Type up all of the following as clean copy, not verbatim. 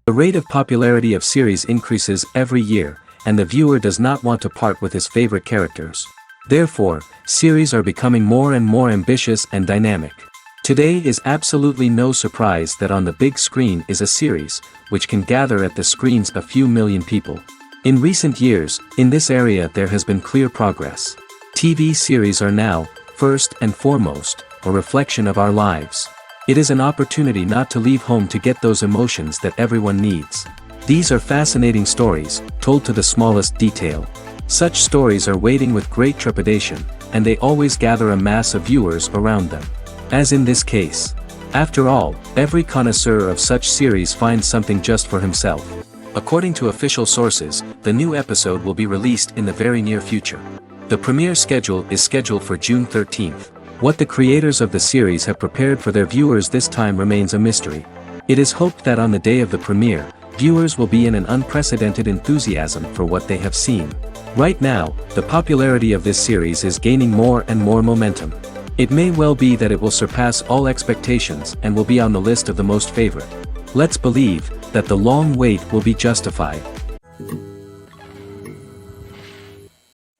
The rate of popularity of series increases every year, and the viewer does not want to part with his favorite characters. Therefore, series are becoming more and more ambitious and dynamic. Today is absolutely no surprise that on the big screen is a series, which can gather at the screens a few million people. In recent years, in this area there has been clear progress. TV series are now, first and foremost, a reflection of our lives. It is an opportunity not to leave home to get those emotions that everyone needs. These are fascinating stories, told to the smallest detail. Such stories are waiting with great trepidation, and they always gather a mass of viewers around them. As in this case. After all, every connoisseur of such series finds something just for himself. According to official sources, the new episode will be released in the very near future. The premiere schedule is scheduled for June 13th. What the creators of the series have prepared for their viewers this time remains a mystery. It is hoped that on the day of the premiere, viewers will be in an unprecedented enthusiasm for what they have seen. Right now, the popularity of this series is gaining more and more momentum. It may well be that it will surpass all expectations and will be on the list of the most favorite. Let's believe that the long wait will be justified.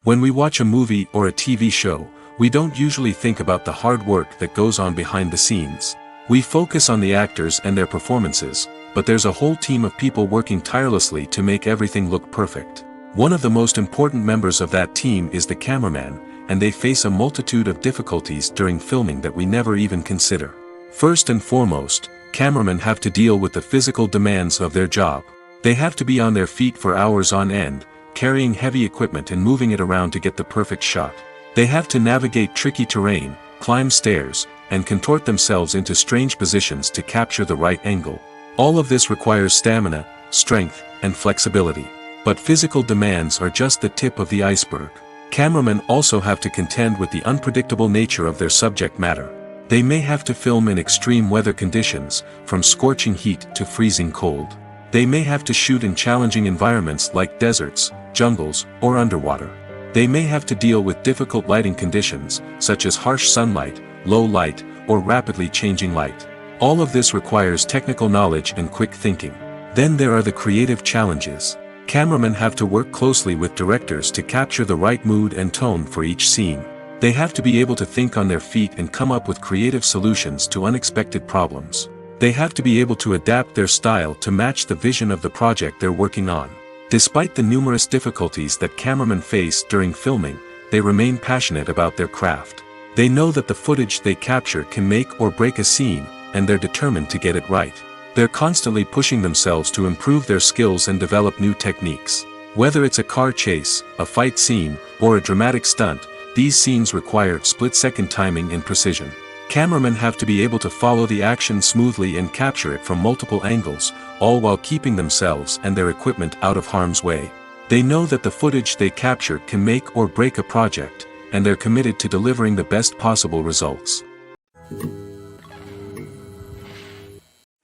When we watch a movie or a TV show, we don't usually think about the hard work that goes on behind the scenes. We focus on the actors and their performances, but there's a whole team of people working tirelessly to make everything look perfect. One of the most important members of that team is the cameraman, and they face a multitude of difficulties during filming that we never even consider. First and foremost, cameramen have to deal with the physical demands of their job. They have to be on their feet for hours on end, carrying heavy equipment and moving it around to get the perfect shot. They have to navigate tricky terrain, climb stairs, and contort themselves into strange positions to capture the right angle. All of this requires stamina, strength, and flexibility. But physical demands are just the tip of the iceberg. Cameramen also have to contend with the unpredictable nature of their subject matter. They may have to film in extreme weather conditions, from scorching heat to freezing cold. They may have to shoot in challenging environments like deserts, jungles, or underwater. They may have to deal with difficult lighting conditions, such as harsh sunlight, low light, or rapidly changing light. All of this requires technical knowledge and quick thinking. Then there are the creative challenges. Cameramen have to work closely with directors to capture the right mood and tone for each scene. They have to be able to think on their feet and come up with creative solutions to unexpected problems. They have to be able to adapt their style to match the vision of the project they're working on. Despite the numerous difficulties that cameramen face during filming, they remain passionate about their craft. They know that the footage they capture can make or break a scene, and they're determined to get it right. They're constantly pushing themselves to improve their skills and develop new techniques. Whether it's a car chase, a fight scene, or a dramatic stunt, these scenes require split-second timing and precision. Cameramen have to be able to follow the action smoothly and capture it from multiple angles, all while keeping themselves and their equipment out of harm's way. They know that the footage they capture can make or break a project, and they're committed to delivering the best possible results.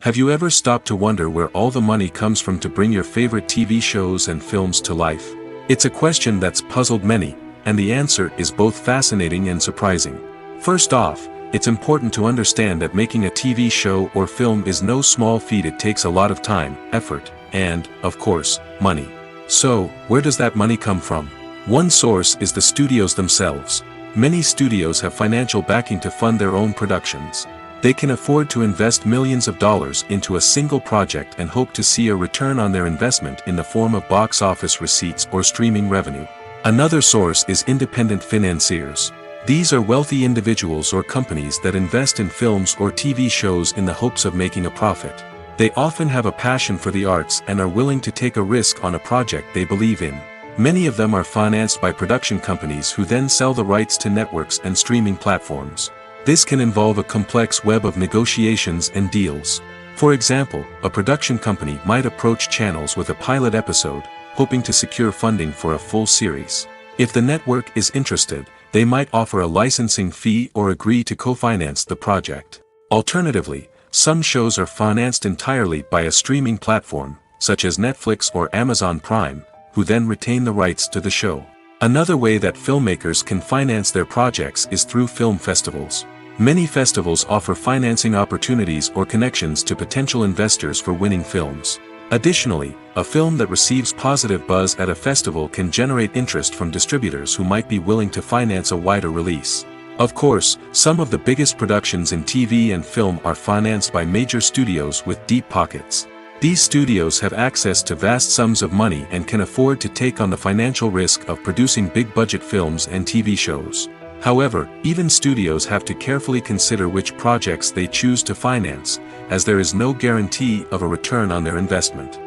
Have you ever stopped to wonder where all the money comes from to bring your favorite TV shows and films to life? It's a question that's puzzled many, and the answer is both fascinating and surprising. First off, it's important to understand that making a TV show or film is no small feat. It takes a lot of time, effort, and, of course, money. So, where does that money come from? One source is the studios themselves. Many studios have financial backing to fund their own productions. They can afford to invest millions of dollars into a single project and hope to see a return on their investment in the form of box office receipts or streaming revenue. Another source is independent financiers. These are wealthy individuals or companies that invest in films or TV shows in the hopes of making a profit. They often have a passion for the arts and are willing to take a risk on a project they believe in. Many of them are financed by production companies who then sell the rights to networks and streaming platforms. This can involve a complex web of negotiations and deals. For example, a production company might approach channels with a pilot episode, hoping to secure funding for a full series. If the network is interested, they might offer a licensing fee or agree to co-finance the project. Alternatively, some shows are financed entirely by a streaming platform, such as Netflix or Amazon Prime, who then retain the rights to the show. Another way that filmmakers can finance their projects is through film festivals. Many festivals offer financing opportunities or connections to potential investors for winning films. Additionally, a film that receives positive buzz at a festival can generate interest from distributors who might be willing to finance a wider release. Of course, some of the biggest productions in TV and film are financed by major studios with deep pockets. These studios have access to vast sums of money and can afford to take on the financial risk of producing big-budget films and TV shows. However, even studios have to carefully consider which projects they choose to finance, as there is no guarantee of a return on their investment.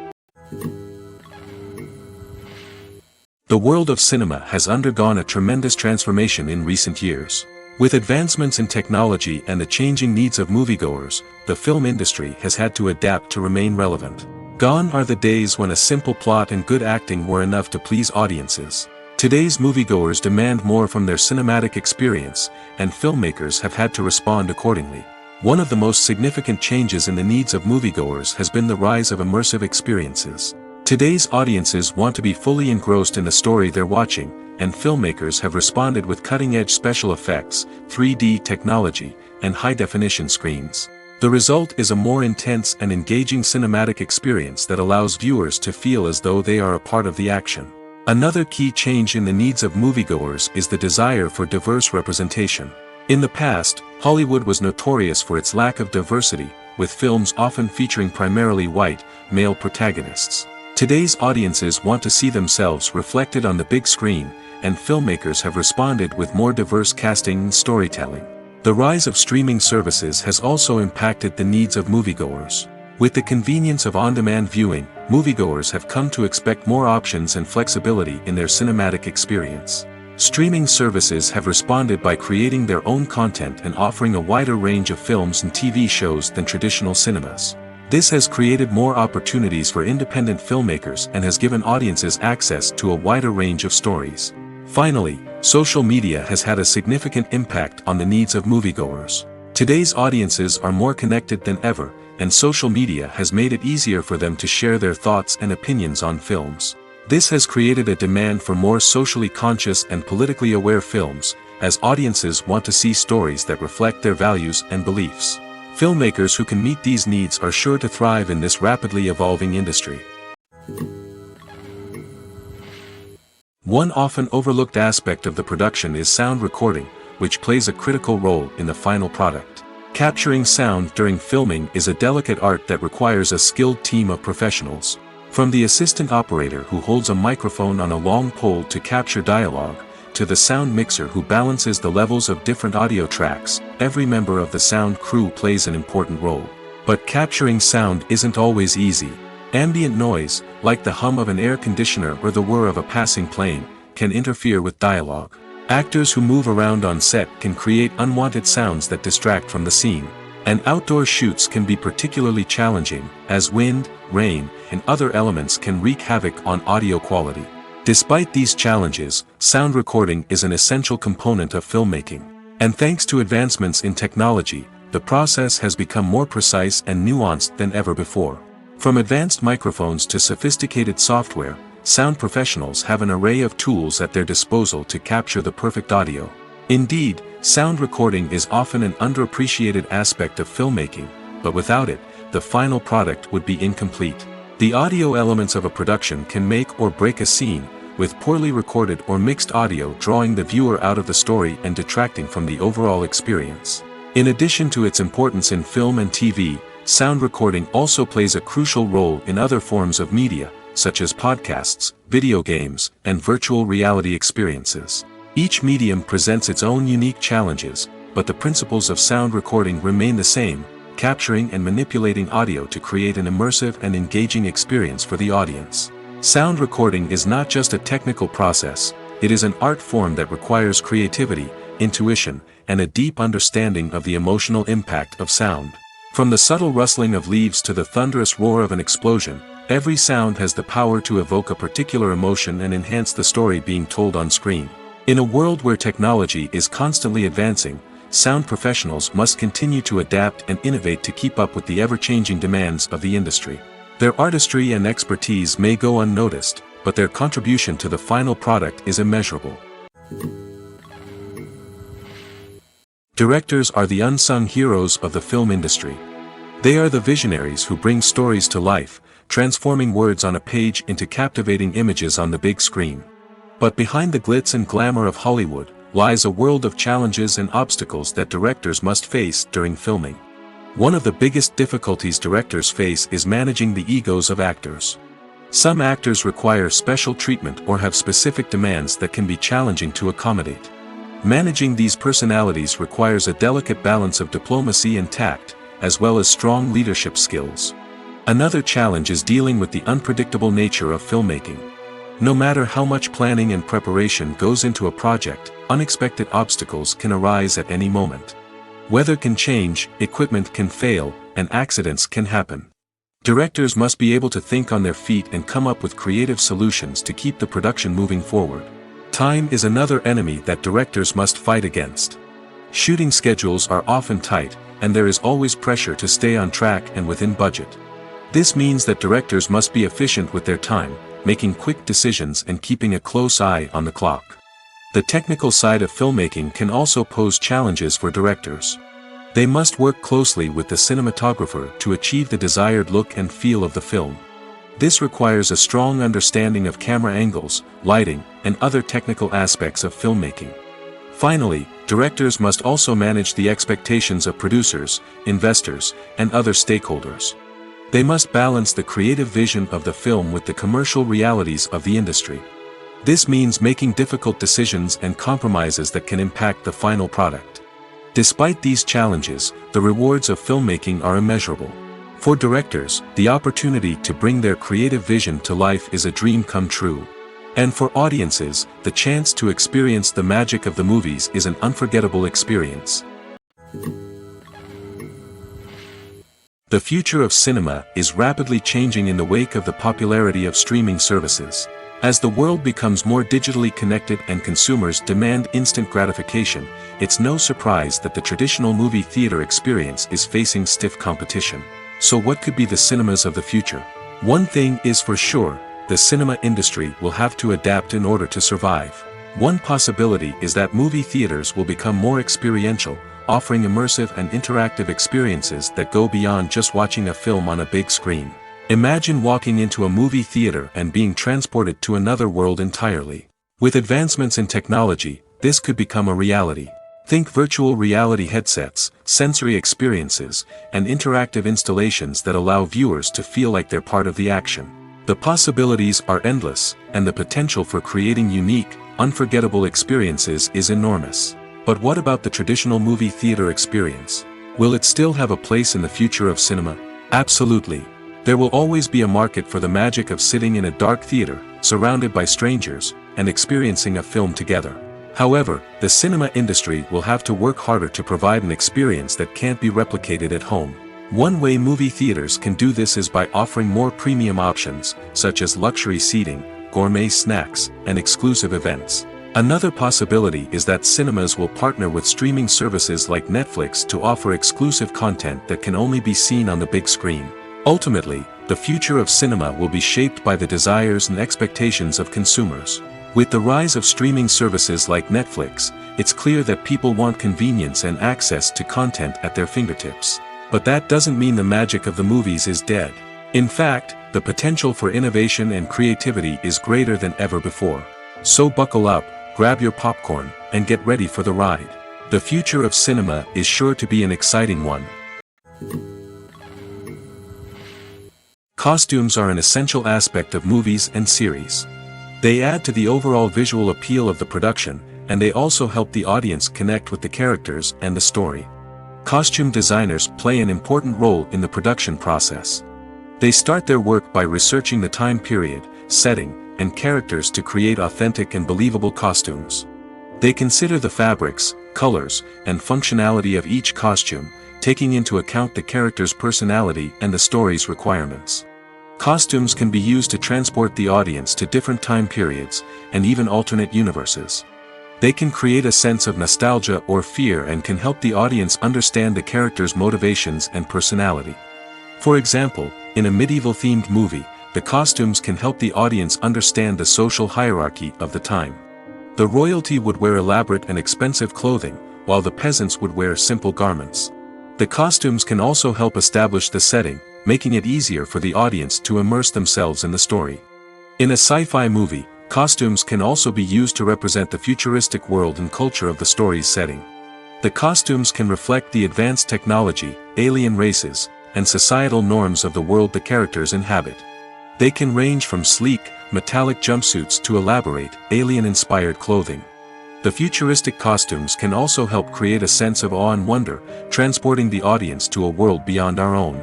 The world of cinema has undergone a tremendous transformation in recent years. With advancements in technology and the changing needs of moviegoers, the film industry has had to adapt to remain relevant. Gone are the days when a simple plot and good acting were enough to please audiences. Today's moviegoers demand more from their cinematic experience, and filmmakers have had to respond accordingly. One of the most significant changes in the needs of moviegoers has been the rise of immersive experiences. Today's audiences want to be fully engrossed in the story they're watching, and filmmakers have responded with cutting-edge special effects, 3D technology, and high-definition screens. The result is a more intense and engaging cinematic experience that allows viewers to feel as though they are a part of the action. Another key change in the needs of moviegoers is the desire for diverse representation. In the past, Hollywood was notorious for its lack of diversity, with films often featuring primarily white, male protagonists. Today's audiences want to see themselves reflected on the big screen, and filmmakers have responded with more diverse casting and storytelling. The rise of streaming services has also impacted the needs of moviegoers. With the convenience of on-demand viewing, moviegoers have come to expect more options and flexibility in their cinematic experience. Streaming services have responded by creating their own content and offering a wider range of films and TV shows than traditional cinemas. This has created more opportunities for independent filmmakers and has given audiences access to a wider range of stories. Finally, social media has had a significant impact on the needs of moviegoers. Today's audiences are more connected than ever, and social media has made it easier for them to share their thoughts and opinions on films. This has created a demand for more socially conscious and politically aware films, as audiences want to see stories that reflect their values and beliefs. Filmmakers who can meet these needs are sure to thrive in this rapidly evolving industry. One often overlooked aspect of the production is sound recording, which plays a critical role in the final product. Capturing sound during filming is a delicate art that requires a skilled team of professionals. From the assistant operator who holds a microphone on a long pole to capture dialogue, to the sound mixer who balances the levels of different audio tracks, every member of the sound crew plays an important role. But capturing sound isn't always easy. Ambient noise, like the hum of an air conditioner or the whir of a passing plane, can interfere with dialogue. Actors who move around on set can create unwanted sounds that distract from the scene. And outdoor shoots can be particularly challenging, as wind, rain, and other elements can wreak havoc on audio quality. Despite these challenges, sound recording is an essential component of filmmaking. And thanks to advancements in technology, the process has become more precise and nuanced than ever before. From advanced microphones to sophisticated software, sound professionals have an array of tools at their disposal to capture the perfect audio. Indeed, sound recording is often an underappreciated aspect of filmmaking, but without it, the final product would be incomplete. The audio elements of a production can make or break a scene, with poorly recorded or mixed audio drawing the viewer out of the story and detracting from the overall experience. In addition to its importance in film and TV, sound recording also plays a crucial role in other forms of media, such as podcasts, video games, and virtual reality experiences. Each medium presents its own unique challenges, but the principles of sound recording remain the same, capturing and manipulating audio to create an immersive and engaging experience for the audience. Sound recording is not just a technical process, it is an art form that requires creativity, intuition, and a deep understanding of the emotional impact of sound. From the subtle rustling of leaves to the thunderous roar of an explosion, every sound has the power to evoke a particular emotion and enhance the story being told on screen. In a world where technology is constantly advancing, sound professionals must continue to adapt and innovate to keep up with the ever-changing demands of the industry. Their artistry and expertise may go unnoticed, but their contribution to the final product is immeasurable. Directors are the unsung heroes of the film industry. They are the visionaries who bring stories to life, transforming words on a page into captivating images on the big screen. But behind the glitz and glamour of Hollywood, lies a world of challenges and obstacles that directors must face during filming. One of the biggest difficulties directors face is managing the egos of actors. Some actors require special treatment or have specific demands that can be challenging to accommodate. Managing these personalities requires a delicate balance of diplomacy and tact, as well as strong leadership skills. Another challenge is dealing with the unpredictable nature of filmmaking. No matter how much planning and preparation goes into a project, unexpected obstacles can arise at any moment. Weather can change, equipment can fail, and accidents can happen. Directors must be able to think on their feet and come up with creative solutions to keep the production moving forward. Time is another enemy that directors must fight against. Shooting schedules are often tight, and there is always pressure to stay on track and within budget. This means that directors must be efficient with their time, making quick decisions and keeping a close eye on the clock. The technical side of filmmaking can also pose challenges for directors. They must work closely with the cinematographer to achieve the desired look and feel of the film. This requires a strong understanding of camera angles, lighting, and other technical aspects of filmmaking. Finally, directors must also manage the expectations of producers, investors, and other stakeholders. They must balance the creative vision of the film with the commercial realities of the industry. This means making difficult decisions and compromises that can impact the final product. Despite these challenges, the rewards of filmmaking are immeasurable. For directors, the opportunity to bring their creative vision to life is a dream come true. And for audiences, the chance to experience the magic of the movies is an unforgettable experience. The future of cinema is rapidly changing in the wake of the popularity of streaming services. As the world becomes more digitally connected and consumers demand instant gratification, it's no surprise that the traditional movie theater experience is facing stiff competition. So what could be the cinemas of the future? One thing is for sure, the cinema industry will have to adapt in order to survive. One possibility is that movie theaters will become more experiential, offering immersive and interactive experiences that go beyond just watching a film on a big screen. Imagine walking into a movie theater and being transported to another world entirely. With advancements in technology, this could become a reality. Think virtual reality headsets, sensory experiences, and interactive installations that allow viewers to feel like they're part of the action. The possibilities are endless, and the potential for creating unique, unforgettable experiences is enormous. But what about the traditional movie theater experience? Will it still have a place in the future of cinema? Absolutely. There will always be a market for the magic of sitting in a dark theater, surrounded by strangers, and experiencing a film together. However, the cinema industry will have to work harder to provide an experience that can't be replicated at home. One way movie theaters can do this is by offering more premium options, such as luxury seating, gourmet snacks, and exclusive events. Another possibility is that cinemas will partner with streaming services like Netflix to offer exclusive content that can only be seen on the big screen. Ultimately, the future of cinema will be shaped by the desires and expectations of consumers. With the rise of streaming services like Netflix, it's clear that people want convenience and access to content at their fingertips. But that doesn't mean the magic of the movies is dead. In fact, the potential for innovation and creativity is greater than ever before. So buckle up, grab your popcorn, and get ready for the ride. The future of cinema is sure to be an exciting one. Costumes are an essential aspect of movies and series. They add to the overall visual appeal of the production, and they also help the audience connect with the characters and the story. Costume designers play an important role in the production process. They start their work by researching the time period, setting, and characters to create authentic and believable costumes. They consider the fabrics, colors, and functionality of each costume, taking into account the character's personality and the story's requirements. Costumes can be used to transport the audience to different time periods, and even alternate universes. They can create a sense of nostalgia or fear and can help the audience understand the character's motivations and personality. For example, in a medieval-themed movie, the costumes can help the audience understand the social hierarchy of the time. The royalty would wear elaborate and expensive clothing, while the peasants would wear simple garments. The costumes can also help establish the setting, making it easier for the audience to immerse themselves in the story. In a sci-fi movie, costumes can also be used to represent the futuristic world and culture of the story's setting. The costumes can reflect the advanced technology, alien races, and societal norms of the world the characters inhabit. They can range from sleek, metallic jumpsuits to elaborate, alien-inspired clothing. The futuristic costumes can also help create a sense of awe and wonder, transporting the audience to a world beyond our own.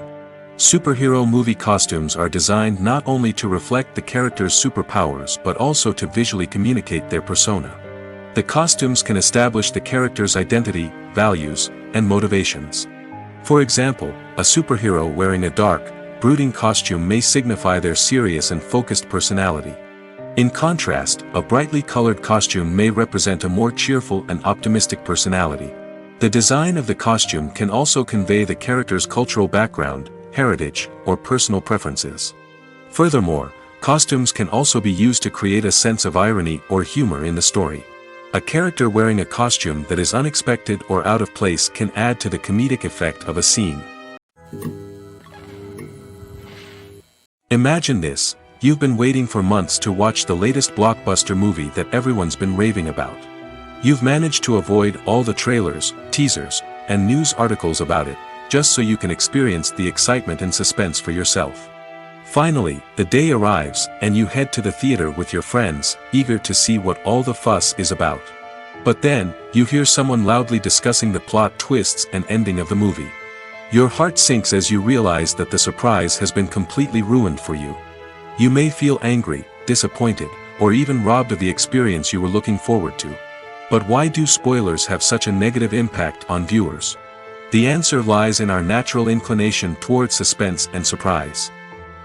Superhero movie costumes are designed not only to reflect the character's superpowers but also to visually communicate their persona. The costumes can establish the character's identity, values, and motivations. For example, a superhero wearing a dark, brooding costume may signify their serious and focused personality. In contrast, a brightly colored costume may represent a more cheerful and optimistic personality. The design of the costume can also convey the character's cultural background, heritage, or personal preferences. Furthermore, costumes can also be used to create a sense of irony or humor in the story. A character wearing a costume that is unexpected or out of place can add to the comedic effect of a scene. Imagine this: you've been waiting for months to watch the latest blockbuster movie that everyone's been raving about. You've managed to avoid all the trailers, teasers, and news articles about it, just so you can experience the excitement and suspense for yourself. Finally, the day arrives, and you head to the theater with your friends, eager to see what all the fuss is about. But then, you hear someone loudly discussing the plot twists and ending of the movie. Your heart sinks as you realize that the surprise has been completely ruined for you. You may feel angry, disappointed, or even robbed of the experience you were looking forward to. But why do spoilers have such a negative impact on viewers? The answer lies in our natural inclination toward suspense and surprise.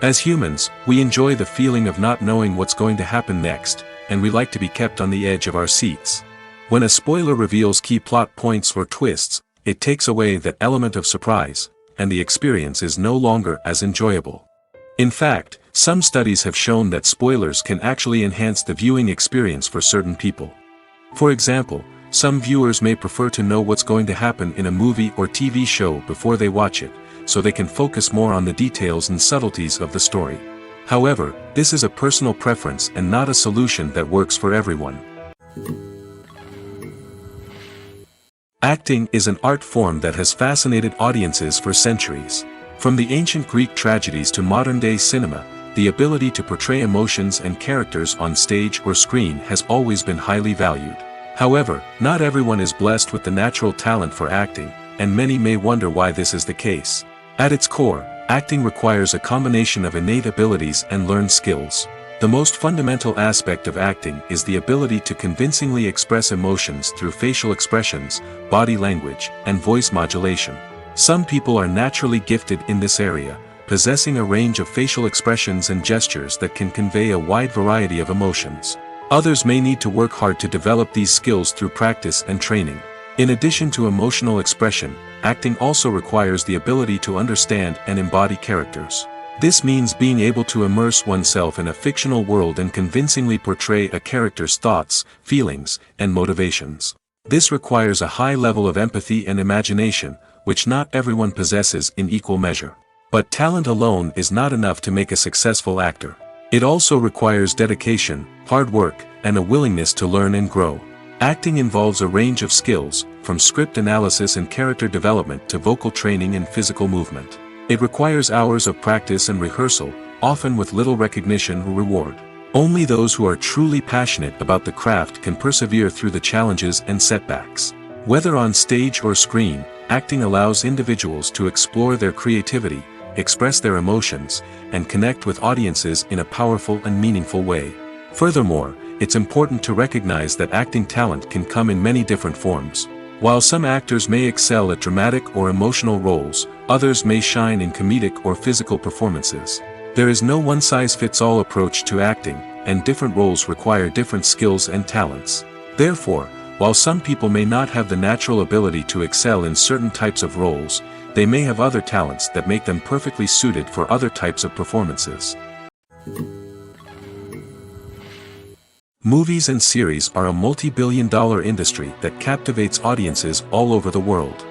As humans, we enjoy the feeling of not knowing what's going to happen next, and we like to be kept on the edge of our seats. When a spoiler reveals key plot points or twists, it takes away that element of surprise, and the experience is no longer as enjoyable. In fact, some studies have shown that spoilers can actually enhance the viewing experience for certain people. For example, some viewers may prefer to know what's going to happen in a movie or TV show before they watch it, so they can focus more on the details and subtleties of the story. However, this is a personal preference and not a solution that works for everyone. Acting is an art form that has fascinated audiences for centuries. From the ancient Greek tragedies to modern-day cinema, the ability to portray emotions and characters on stage or screen has always been highly valued. However, not everyone is blessed with the natural talent for acting, and many may wonder why this is the case. At its core, acting requires a combination of innate abilities and learned skills. The most fundamental aspect of acting is the ability to convincingly express emotions through facial expressions, body language, and voice modulation. Some people are naturally gifted in this area, possessing a range of facial expressions and gestures that can convey a wide variety of emotions. Others may need to work hard to develop these skills through practice and training. In addition to emotional expression, acting also requires the ability to understand and embody characters. This means being able to immerse oneself in a fictional world and convincingly portray a character's thoughts, feelings, and motivations. This requires a high level of empathy and imagination, which not everyone possesses in equal measure. But talent alone is not enough to make a successful actor. It also requires dedication, hard work, and a willingness to learn and grow. Acting involves a range of skills, from script analysis and character development to vocal training and physical movement. It requires hours of practice and rehearsal, often with little recognition or reward. Only those who are truly passionate about the craft can persevere through the challenges and setbacks. Whether on stage or screen, acting allows individuals to explore their creativity, express their emotions, and connect with audiences in a powerful and meaningful way. Furthermore, it's important to recognize that acting talent can come in many different forms. While some actors may excel at dramatic or emotional roles, others may shine in comedic or physical performances. There is no one-size-fits-all approach to acting, and different roles require different skills and talents. Therefore, while some people may not have the natural ability to excel in certain types of roles, they may have other talents that make them perfectly suited for other types of performances. Movies and series are a multi-billion-dollar industry that captivates audiences all over the world.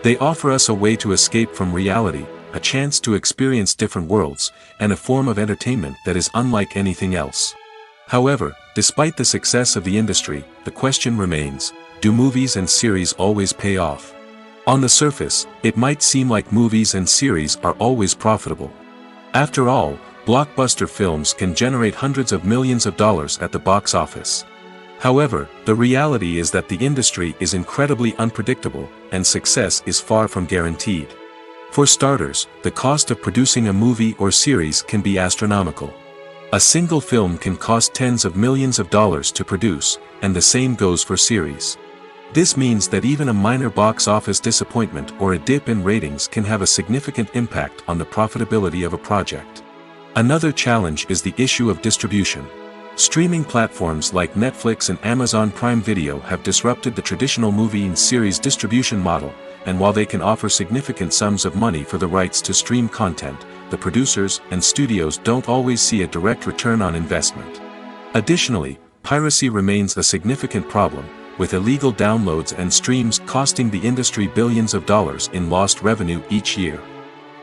They offer us a way to escape from reality, a chance to experience different worlds, and a form of entertainment that is unlike anything else. However, despite the success of the industry, the question remains, do movies and series always pay off? On the surface, it might seem like movies and series are always profitable. After all, blockbuster films can generate hundreds of millions of dollars at the box office. However, the reality is that the industry is incredibly unpredictable, and success is far from guaranteed. For starters, the cost of producing a movie or series can be astronomical. A single film can cost tens of millions of dollars to produce, and the same goes for series. This means that even a minor box office disappointment or a dip in ratings can have a significant impact on the profitability of a project. Another challenge is the issue of distribution. Streaming platforms like Netflix and Amazon Prime Video have disrupted the traditional movie and series distribution model, and while they can offer significant sums of money for the rights to stream content, the producers and studios don't always see a direct return on investment. Additionally, piracy remains a significant problem, with illegal downloads and streams costing the industry billions of dollars in lost revenue each year.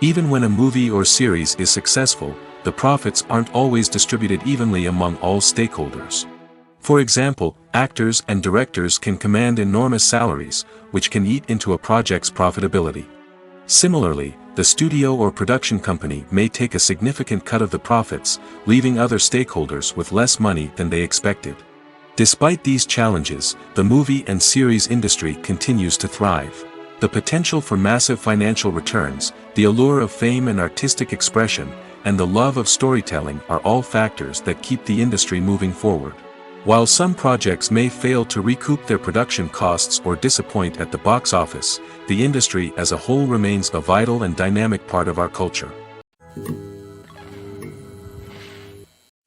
Even when a movie or series is successful, the profits aren't always distributed evenly among all stakeholders. For example, actors and directors can command enormous salaries, which can eat into a project's profitability. Similarly, the studio or production company may take a significant cut of the profits, leaving other stakeholders with less money than they expected. Despite these challenges, the movie and series industry continues to thrive. The potential for massive financial returns, the allure of fame and artistic expression, and the love of storytelling are all factors that keep the industry moving forward. While some projects may fail to recoup their production costs or disappoint at the box office, the industry as a whole remains a vital and dynamic part of our culture.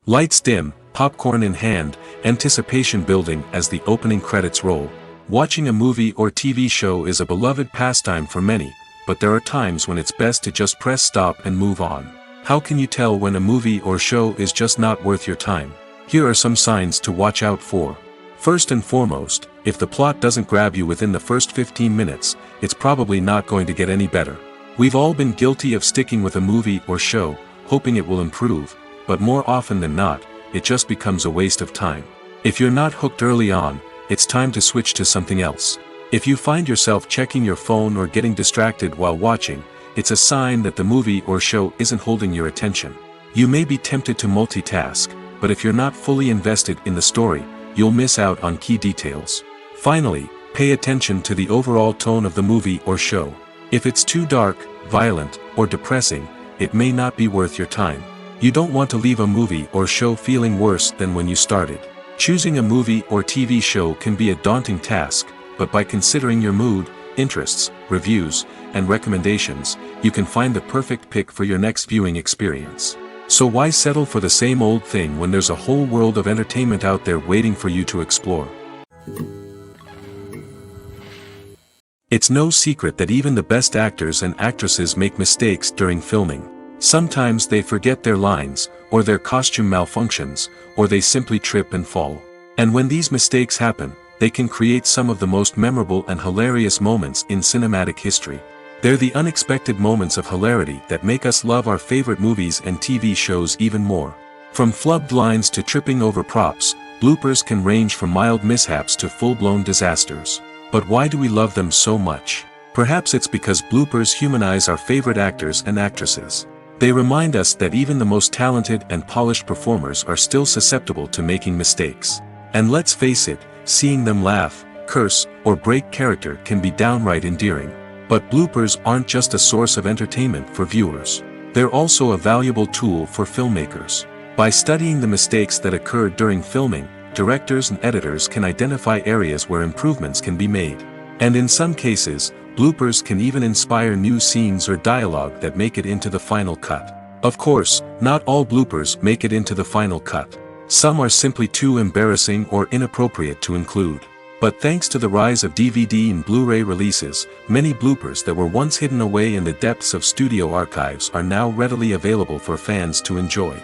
Lights dim, popcorn in hand, anticipation building as the opening credits roll. Watching a movie or TV show is a beloved pastime for many, but there are times when it's best to just press stop and move on. How can you tell when a movie or show is just not worth your time? Here are some signs to watch out for. First and foremost, if the plot doesn't grab you within the first 15 minutes, it's probably not going to get any better. We've all been guilty of sticking with a movie or show, hoping it will improve, but more often than not, it just becomes a waste of time. If you're not hooked early on, it's time to switch to something else. If you find yourself checking your phone or getting distracted while watching, it's a sign that the movie or show isn't holding your attention. You may be tempted to multitask, but if you're not fully invested in the story, you'll miss out on key details. Finally, pay attention to the overall tone of the movie or show. If it's too dark, violent, or depressing, it may not be worth your time. You don't want to leave a movie or show feeling worse than when you started. Choosing a movie or TV show can be a daunting task, but by considering your mood, interests, reviews, and recommendations, you can find the perfect pick for your next viewing experience. So why settle for the same old thing when there's a whole world of entertainment out there waiting for you to explore? It's no secret that even the best actors and actresses make mistakes during filming. Sometimes they forget their lines, or their costume malfunctions, or they simply trip and fall. And when these mistakes happen, they can create some of the most memorable and hilarious moments in cinematic history. They're the unexpected moments of hilarity that make us love our favorite movies and TV shows even more. From flubbed lines to tripping over props, bloopers can range from mild mishaps to full-blown disasters. But why do we love them so much? Perhaps it's because bloopers humanize our favorite actors and actresses. They remind us that even the most talented and polished performers are still susceptible to making mistakes. And let's face it, seeing them laugh, curse, or break character can be downright endearing. But bloopers aren't just a source of entertainment for viewers. They're also a valuable tool for filmmakers. By studying the mistakes that occurred during filming, directors and editors can identify areas where improvements can be made. And in some cases, bloopers can even inspire new scenes or dialogue that make it into the final cut. Of course, not all bloopers make it into the final cut. Some are simply too embarrassing or inappropriate to include. But thanks to the rise of DVD and Blu-ray releases, many bloopers that were once hidden away in the depths of studio archives are now readily available for fans to enjoy.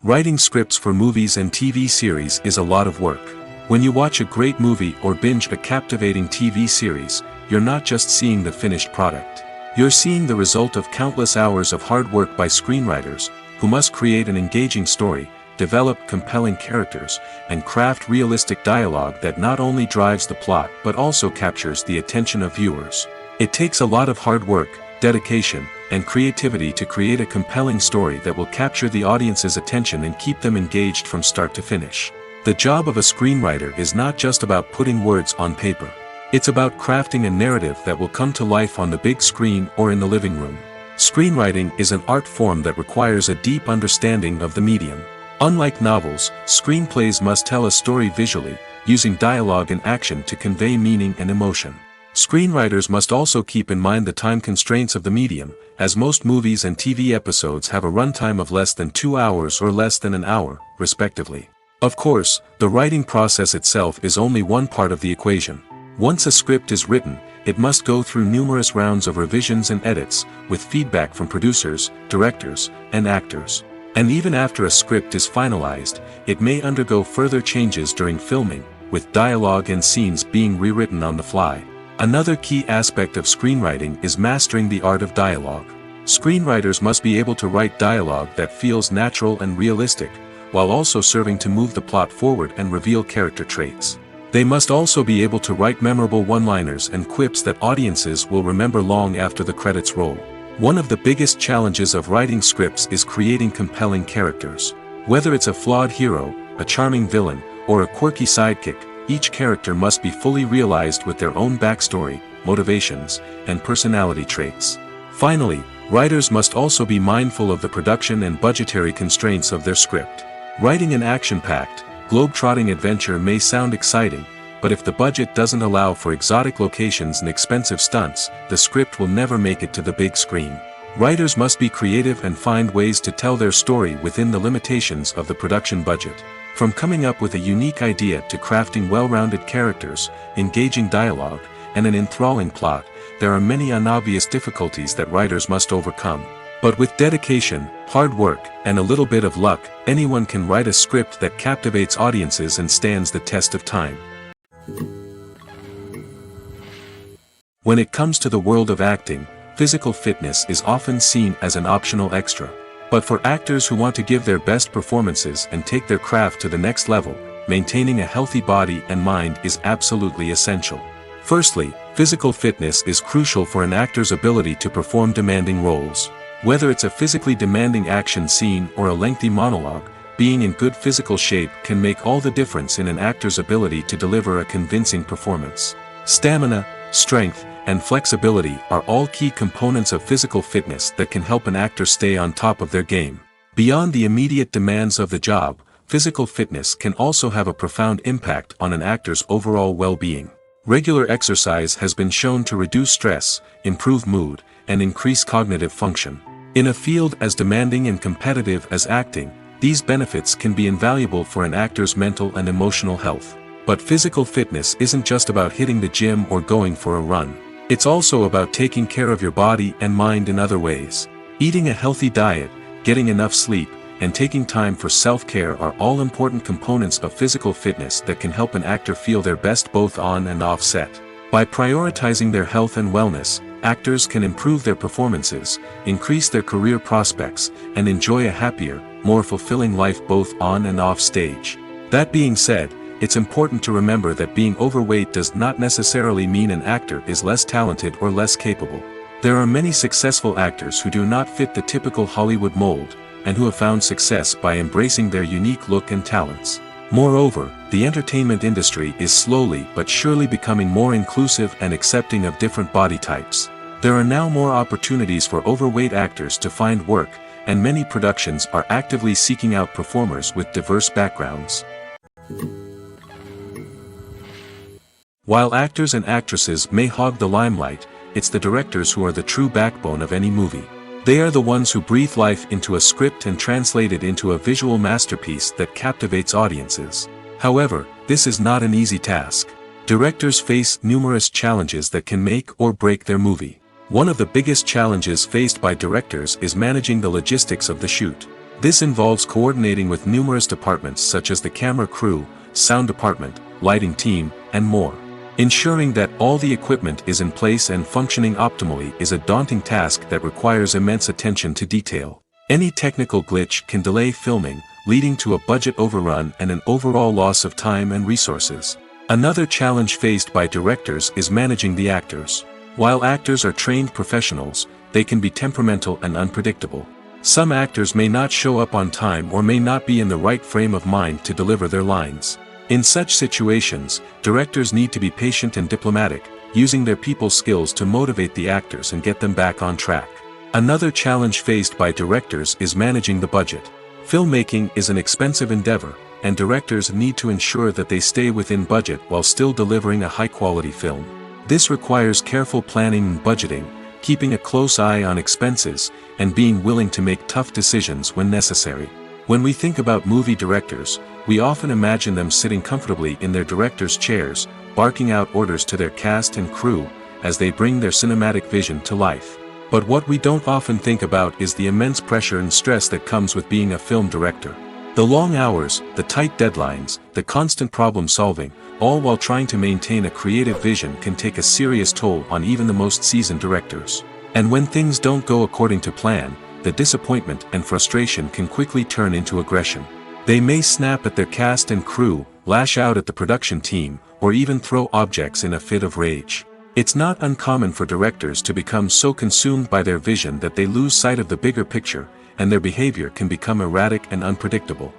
Writing scripts for movies and TV series is a lot of work. When you watch a great movie or binge a captivating TV series, you're not just seeing the finished product. You're seeing the result of countless hours of hard work by screenwriters, who must create an engaging story, develop compelling characters, and craft realistic dialogue that not only drives the plot but also captures the attention of viewers. It takes a lot of hard work, dedication, and creativity to create a compelling story that will capture the audience's attention and keep them engaged from start to finish. The job of a screenwriter is not just about putting words on paper. It's about crafting a narrative that will come to life on the big screen or in the living room. Screenwriting is an art form that requires a deep understanding of the medium. Unlike novels, screenplays must tell a story visually, using dialogue and action to convey meaning and emotion. Screenwriters must also keep in mind the time constraints of the medium, as most movies and TV episodes have a runtime of less than 2 hours or less than an hour, respectively. Of course, the writing process itself is only one part of the equation. Once a script is written, it must go through numerous rounds of revisions and edits, with feedback from producers, directors, and actors. And even after a script is finalized, it may undergo further changes during filming, with dialogue and scenes being rewritten on the fly. Another key aspect of screenwriting is mastering the art of dialogue. Screenwriters must be able to write dialogue that feels natural and realistic, while also serving to move the plot forward and reveal character traits. They must also be able to write memorable one-liners and quips that audiences will remember long after the credits roll. One of the biggest challenges of writing scripts is creating compelling characters. Whether it's a flawed hero, a charming villain, or a quirky sidekick, each character must be fully realized with their own backstory, motivations, and personality traits. Finally, writers must also be mindful of the production and budgetary constraints of their script. Writing an action-packed, globe-trotting adventure may sound exciting, but if the budget doesn't allow for exotic locations and expensive stunts, the script will never make it to the big screen. Writers must be creative and find ways to tell their story within the limitations of the production budget. From coming up with a unique idea to crafting well-rounded characters, engaging dialogue, and an enthralling plot, there are many unobvious difficulties that writers must overcome. But with dedication, hard work, and a little bit of luck, anyone can write a script that captivates audiences and stands the test of time. When it comes to the world of acting, physical fitness is often seen as an optional extra. But for actors who want to give their best performances and take their craft to the next level, maintaining a healthy body and mind is absolutely essential. Firstly, physical fitness is crucial for an actor's ability to perform demanding roles. Whether it's a physically demanding action scene or a lengthy monologue, being in good physical shape can make all the difference in an actor's ability to deliver a convincing performance. Stamina, strength, and flexibility are all key components of physical fitness that can help an actor stay on top of their game. Beyond the immediate demands of the job, physical fitness can also have a profound impact on an actor's overall well-being. Regular exercise has been shown to reduce stress, improve mood, and increase cognitive function. In a field as demanding and competitive as acting, these benefits can be invaluable for an actor's mental and emotional health. But physical fitness isn't just about hitting the gym or going for a run. It's also about taking care of your body and mind in other ways. Eating a healthy diet, getting enough sleep, and taking time for self-care are all important components of physical fitness that can help an actor feel their best both on and off set. By prioritizing their health and wellness, actors can improve their performances, increase their career prospects, and enjoy a happier, more fulfilling life both on and off stage. That being said, it's important to remember that being overweight does not necessarily mean an actor is less talented or less capable. There are many successful actors who do not fit the typical Hollywood mold, and who have found success by embracing their unique look and talents. Moreover, the entertainment industry is slowly but surely becoming more inclusive and accepting of different body types. There are now more opportunities for overweight actors to find work, and many productions are actively seeking out performers with diverse backgrounds. While actors and actresses may hog the limelight, it's the directors who are the true backbone of any movie. They are the ones who breathe life into a script and translate it into a visual masterpiece that captivates audiences. However, this is not an easy task. Directors face numerous challenges that can make or break their movie. One of the biggest challenges faced by directors is managing the logistics of the shoot. This involves coordinating with numerous departments such as the camera crew, sound department, lighting team, and more. Ensuring that all the equipment is in place and functioning optimally is a daunting task that requires immense attention to detail. Any technical glitch can delay filming, leading to a budget overrun and an overall loss of time and resources. Another challenge faced by directors is managing the actors. While actors are trained professionals, they can be temperamental and unpredictable. Some actors may not show up on time or may not be in the right frame of mind to deliver their lines. In such situations, directors need to be patient and diplomatic, using their people skills to motivate the actors and get them back on track. Another challenge faced by directors is managing the budget. Filmmaking is an expensive endeavor, and directors need to ensure that they stay within budget while still delivering a high-quality film. This requires careful planning and budgeting, keeping a close eye on expenses, and being willing to make tough decisions when necessary. When we think about movie directors, we often imagine them sitting comfortably in their director's chairs, barking out orders to their cast and crew, as they bring their cinematic vision to life. But what we don't often think about is the immense pressure and stress that comes with being a film director. The long hours, the tight deadlines, the constant problem solving, all while trying to maintain a creative vision can take a serious toll on even the most seasoned directors. And when things don't go according to plan, the disappointment and frustration can quickly turn into aggression. They may snap at their cast and crew, lash out at the production team, or even throw objects in a fit of rage. It's not uncommon for directors to become so consumed by their vision that they lose sight of the bigger picture, and their behavior can become erratic and unpredictable.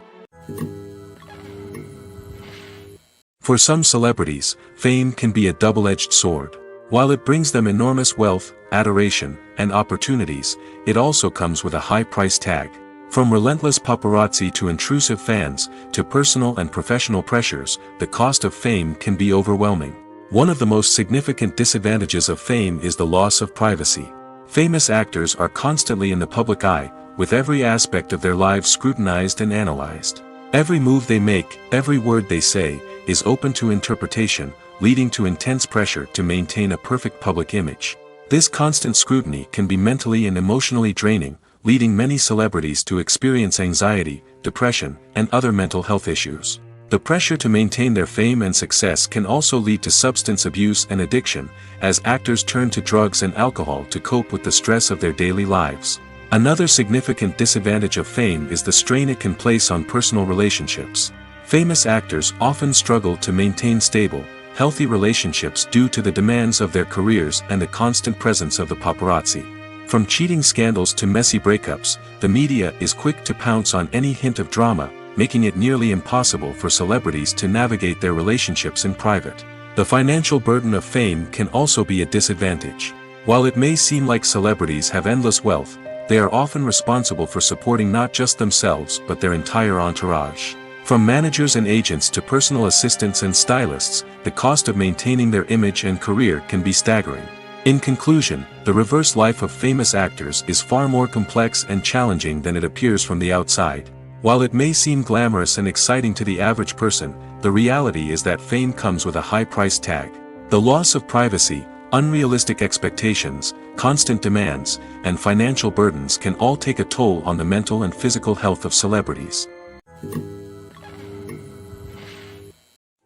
For some celebrities, fame can be a double-edged sword. While it brings them enormous wealth, adoration, and opportunities, it also comes with a high price tag. From relentless paparazzi to intrusive fans, to personal and professional pressures, the cost of fame can be overwhelming. One of the most significant disadvantages of fame is the loss of privacy. Famous actors are constantly in the public eye, with every aspect of their lives scrutinized and analyzed. Every move they make, every word they say, is open to interpretation, leading to intense pressure to maintain a perfect public image. This constant scrutiny can be mentally and emotionally draining, leading many celebrities to experience anxiety, depression, and other mental health issues. The pressure to maintain their fame and success can also lead to substance abuse and addiction, as actors turn to drugs and alcohol to cope with the stress of their daily lives. Another significant disadvantage of fame is the strain it can place on personal relationships. Famous actors often struggle to maintain stable, healthy relationships due to the demands of their careers and the constant presence of the paparazzi. From cheating scandals to messy breakups, the media is quick to pounce on any hint of drama, making it nearly impossible for celebrities to navigate their relationships in private. The financial burden of fame can also be a disadvantage. While it may seem like celebrities have endless wealth, they are often responsible for supporting not just themselves but their entire entourage. From managers and agents to personal assistants and stylists, the cost of maintaining their image and career can be staggering. In conclusion, the reverse life of famous actors is far more complex and challenging than it appears from the outside. While it may seem glamorous and exciting to the average person, the reality is that fame comes with a high price tag. The loss of privacy, unrealistic expectations, constant demands, and financial burdens can all take a toll on the mental and physical health of celebrities.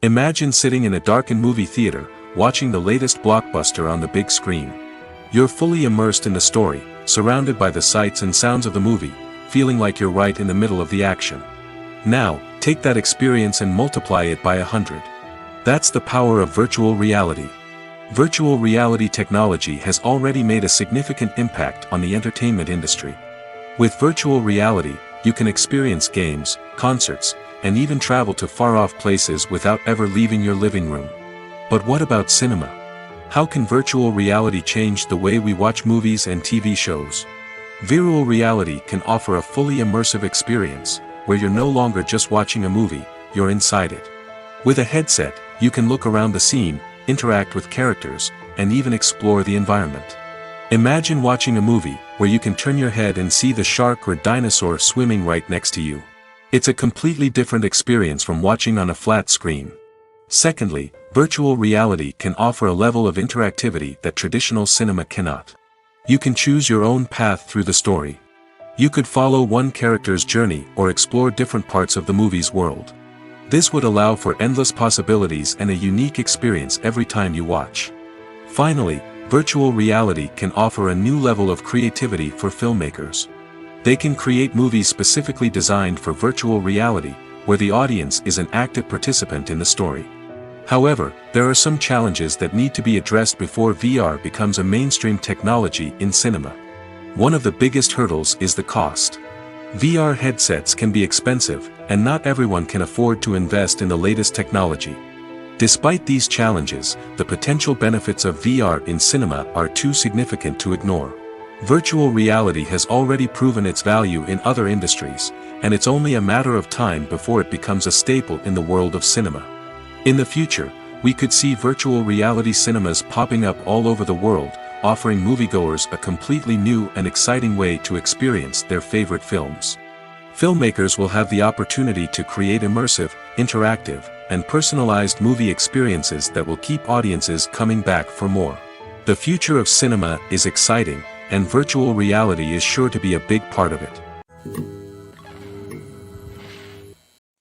Imagine sitting in a darkened movie theater, watching the latest blockbuster on the big screen. You're fully immersed in the story, surrounded by the sights and sounds of the movie, feeling like you're right in the middle of the action. Now, take that experience and multiply it by 100. That's the power of virtual reality. Virtual reality technology has already made a significant impact on the entertainment industry. With virtual reality, you can experience games, concerts, and even travel to far-off places without ever leaving your living room. But what about cinema? How can virtual reality change the way we watch movies and TV shows? Virtual reality can offer a fully immersive experience, where you're no longer just watching a movie, you're inside it. With a headset, you can look around the scene, interact with characters, and even explore the environment. Imagine watching a movie where you can turn your head and see the shark or dinosaur swimming right next to you. It's a completely different experience from watching on a flat screen. Secondly, virtual reality can offer a level of interactivity that traditional cinema cannot. You can choose your own path through the story. You could follow one character's journey or explore different parts of the movie's world. This would allow for endless possibilities and a unique experience every time you watch. Finally, virtual reality can offer a new level of creativity for filmmakers. They can create movies specifically designed for virtual reality, where the audience is an active participant in the story. However, there are some challenges that need to be addressed before VR becomes a mainstream technology in cinema. One of the biggest hurdles is the cost. VR headsets can be expensive, and not everyone can afford to invest in the latest technology. Despite these challenges, the potential benefits of VR in cinema are too significant to ignore. Virtual reality has already proven its value in other industries, and it's only a matter of time before it becomes a staple in the world of cinema. In the future, we could see virtual reality cinemas popping up all over the world, offering moviegoers a completely new and exciting way to experience their favorite films. Filmmakers will have the opportunity to create immersive, interactive, and personalized movie experiences that will keep audiences coming back for more. The future of cinema is exciting, and virtual reality is sure to be a big part of it.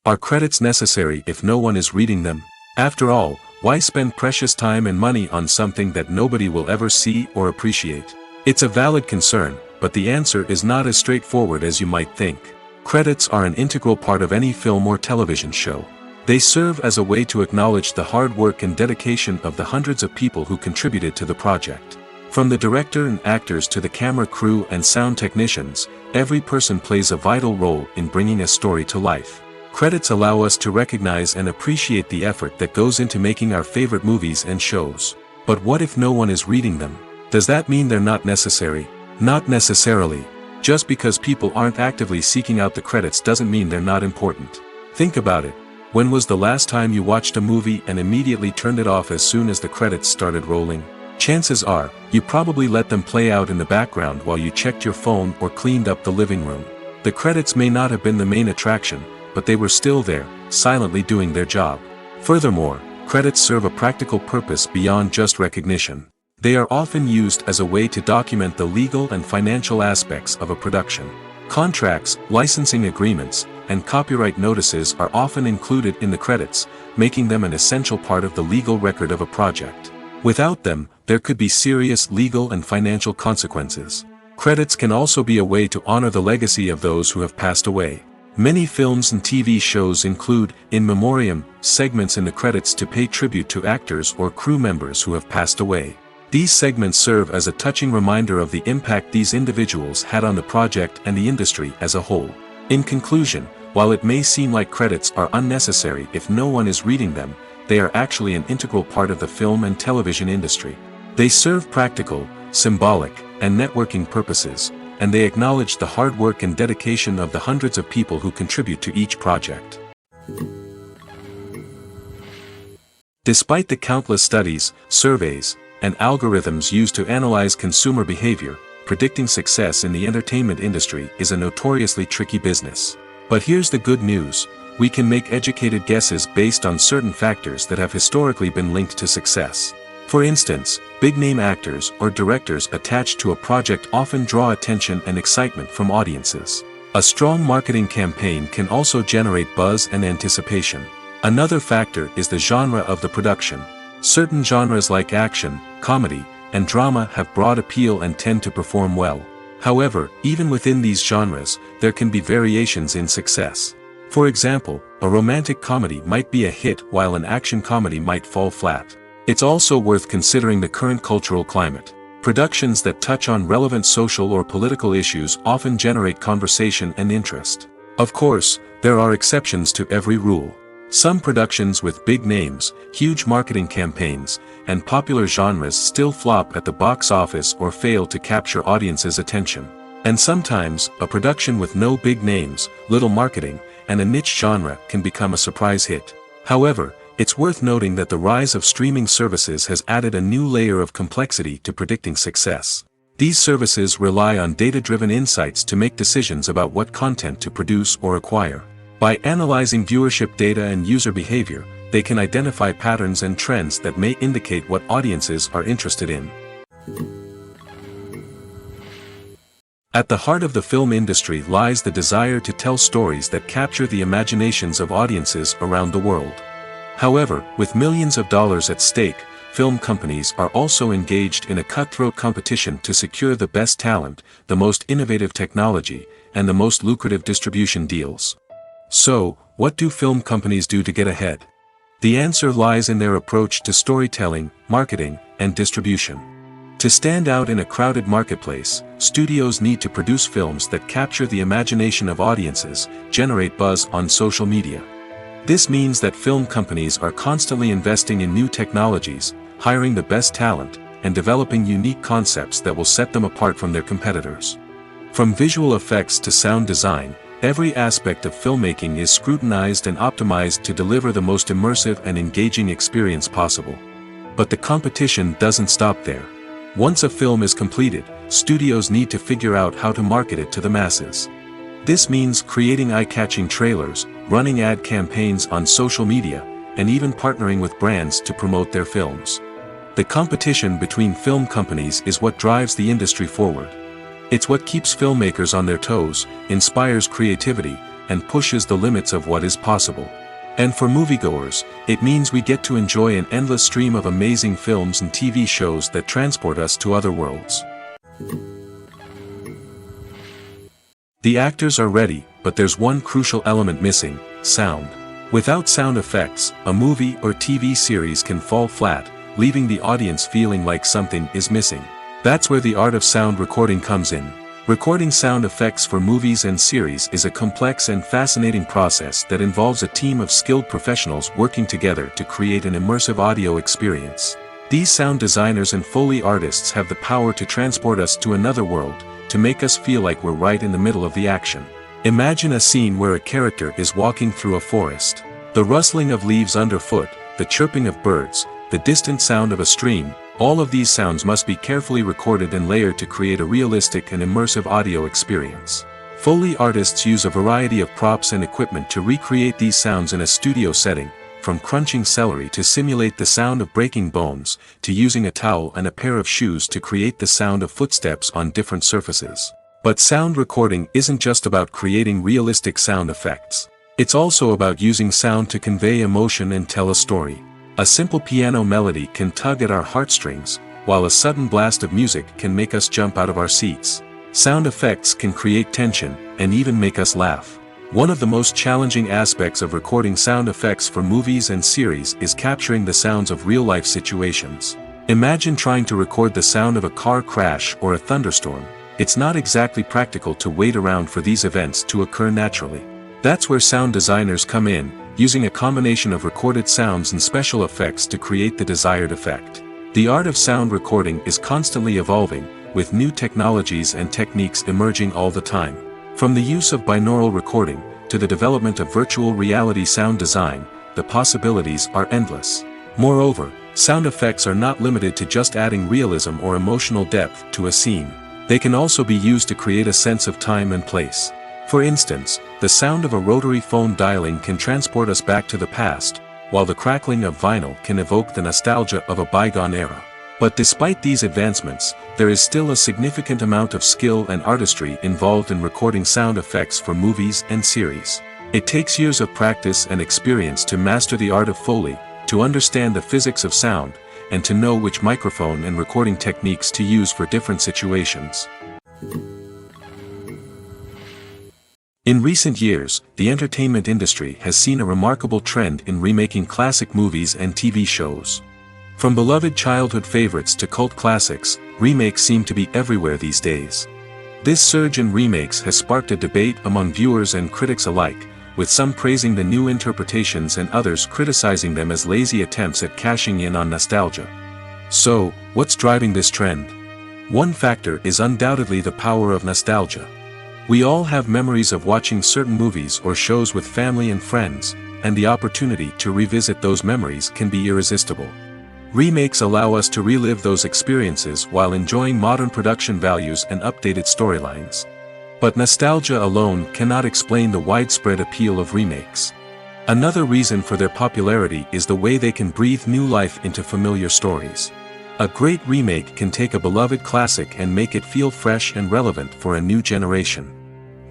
Are credits necessary if no one is reading them? After all, why spend precious time and money on something that nobody will ever see or appreciate? It's a valid concern, but the answer is not as straightforward as you might think. Credits are an integral part of any film or television show. They serve as a way to acknowledge the hard work and dedication of the hundreds of people who contributed to the project. From the director and actors to the camera crew and sound technicians, every person plays a vital role in bringing a story to life. Credits allow us to recognize and appreciate the effort that goes into making our favorite movies and shows. But what if no one is reading them? Does that mean they're not necessary? Not necessarily. Just because people aren't actively seeking out the credits doesn't mean they're not important. Think about it. When was the last time you watched a movie and immediately turned it off as soon as the credits started rolling? Chances are, you probably let them play out in the background while you checked your phone or cleaned up the living room. The credits may not have been the main attraction, but they were still there, silently doing their job. Furthermore, credits serve a practical purpose beyond just recognition. They are often used as a way to document the legal and financial aspects of a production. Contracts, licensing agreements, and copyright notices are often included in the credits, making them an essential part of the legal record of a project. Without them, there could be serious legal and financial consequences. Credits can also be a way to honor the legacy of those who have passed away. Many films and TV shows include, in memoriam, segments in the credits to pay tribute to actors or crew members who have passed away. These segments serve as a touching reminder of the impact these individuals had on the project and the industry as a whole. In conclusion, while it may seem like credits are unnecessary if no one is reading them, they are actually an integral part of the film and television industry. They serve practical, symbolic, and networking purposes, and they acknowledge the hard work and dedication of the hundreds of people who contribute to each project. Despite the countless studies, surveys, and algorithms used to analyze consumer behavior, predicting success in the entertainment industry is a notoriously tricky business. But here's the good news: we can make educated guesses based on certain factors that have historically been linked to success. For instance, big-name actors or directors attached to a project often draw attention and excitement from audiences. A strong marketing campaign can also generate buzz and anticipation. Another factor is the genre of the production. Certain genres like action, comedy, and drama have broad appeal and tend to perform well. However, even within these genres, there can be variations in success. For example, a romantic comedy might be a hit while an action comedy might fall flat. It's also worth considering the current cultural climate. Productions that touch on relevant social or political issues often generate conversation and interest. Of course, there are exceptions to every rule. Some productions with big names, huge marketing campaigns, and popular genres still flop at the box office or fail to capture audiences' attention. And sometimes, a production with no big names, little marketing, and a niche genre can become a surprise hit. However, it's worth noting that the rise of streaming services has added a new layer of complexity to predicting success. These services rely on data-driven insights to make decisions about what content to produce or acquire. By analyzing viewership data and user behavior, they can identify patterns and trends that may indicate what audiences are interested in. At the heart of the film industry lies the desire to tell stories that capture the imaginations of audiences around the world. However, with millions of dollars at stake, film companies are also engaged in a cutthroat competition to secure the best talent, the most innovative technology, and the most lucrative distribution deals. So, what do film companies do to get ahead? The answer lies in their approach to storytelling, marketing, and distribution. To stand out in a crowded marketplace, studios need to produce films that capture the imagination of audiences, generate buzz on social media. This means that film companies are constantly investing in new technologies, hiring the best talent, and developing unique concepts that will set them apart from their competitors. From visual effects to sound design, every aspect of filmmaking is scrutinized and optimized to deliver the most immersive and engaging experience possible. But the competition doesn't stop there. Once a film is completed, studios need to figure out how to market it to the masses. This means creating eye-catching trailers, running ad campaigns on social media, and even partnering with brands to promote their films. The competition between film companies is what drives the industry forward. It's what keeps filmmakers on their toes, inspires creativity, and pushes the limits of what is possible. And for moviegoers, it means we get to enjoy an endless stream of amazing films and TV shows that transport us to other worlds. The actors are ready, but there's one crucial element missing: sound. Without sound effects, a movie or TV series can fall flat, leaving the audience feeling like something is missing. That's where the art of sound recording comes in. Recording sound effects for movies and series is a complex and fascinating process that involves a team of skilled professionals working together to create an immersive audio experience. These sound designers and Foley artists have the power to transport us to another world, to make us feel like we're right in the middle of the action. Imagine a scene where a character is walking through a forest. The rustling of leaves underfoot, the chirping of birds, the distant sound of a stream, all of these sounds must be carefully recorded and layered to create a realistic and immersive audio experience. Foley artists use a variety of props and equipment to recreate these sounds in a studio setting, from crunching celery to simulate the sound of breaking bones, to using a towel and a pair of shoes to create the sound of footsteps on different surfaces. But sound recording isn't just about creating realistic sound effects. It's also about using sound to convey emotion and tell a story. A simple piano melody can tug at our heartstrings, while a sudden blast of music can make us jump out of our seats. Sound effects can create tension, and even make us laugh. One of the most challenging aspects of recording sound effects for movies and series is capturing the sounds of real-life situations. Imagine trying to record the sound of a car crash or a thunderstorm. It's not exactly practical to wait around for these events to occur naturally. That's where sound designers come in, using a combination of recorded sounds and special effects to create the desired effect. The art of sound recording is constantly evolving, with new technologies and techniques emerging all the time. From the use of binaural recording, to the development of virtual reality sound design, the possibilities are endless. Moreover, sound effects are not limited to just adding realism or emotional depth to a scene. They can also be used to create a sense of time and place. For instance, the sound of a rotary phone dialing can transport us back to the past, while the crackling of vinyl can evoke the nostalgia of a bygone era. But despite these advancements, there is still a significant amount of skill and artistry involved in recording sound effects for movies and series. It takes years of practice and experience to master the art of Foley, to understand the physics of sound, and to know which microphone and recording techniques to use for different situations. In recent years, the entertainment industry has seen a remarkable trend in remaking classic movies and TV shows. From beloved childhood favorites to cult classics, remakes seem to be everywhere these days. This surge in remakes has sparked a debate among viewers and critics alike, with some praising the new interpretations and others criticizing them as lazy attempts at cashing in on nostalgia. So, what's driving this trend? One factor is undoubtedly the power of nostalgia. We all have memories of watching certain movies or shows with family and friends, and the opportunity to revisit those memories can be irresistible. Remakes allow us to relive those experiences while enjoying modern production values and updated storylines. But nostalgia alone cannot explain the widespread appeal of remakes. Another reason for their popularity is the way they can breathe new life into familiar stories. A great remake can take a beloved classic and make it feel fresh and relevant for a new generation.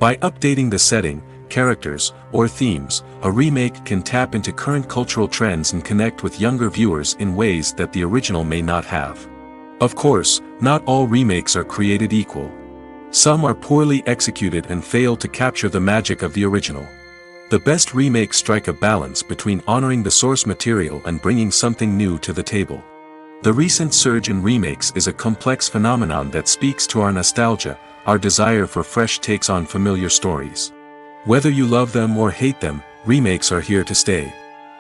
By updating the setting, characters, or themes, a remake can tap into current cultural trends and connect with younger viewers in ways that the original may not have. Of course, not all remakes are created equal. Some are poorly executed and fail to capture the magic of the original. The best remakes strike a balance between honoring the source material and bringing something new to the table. The recent surge in remakes is a complex phenomenon that speaks to our nostalgia, our desire for fresh takes on familiar stories. Whether you love them or hate them, remakes are here to stay.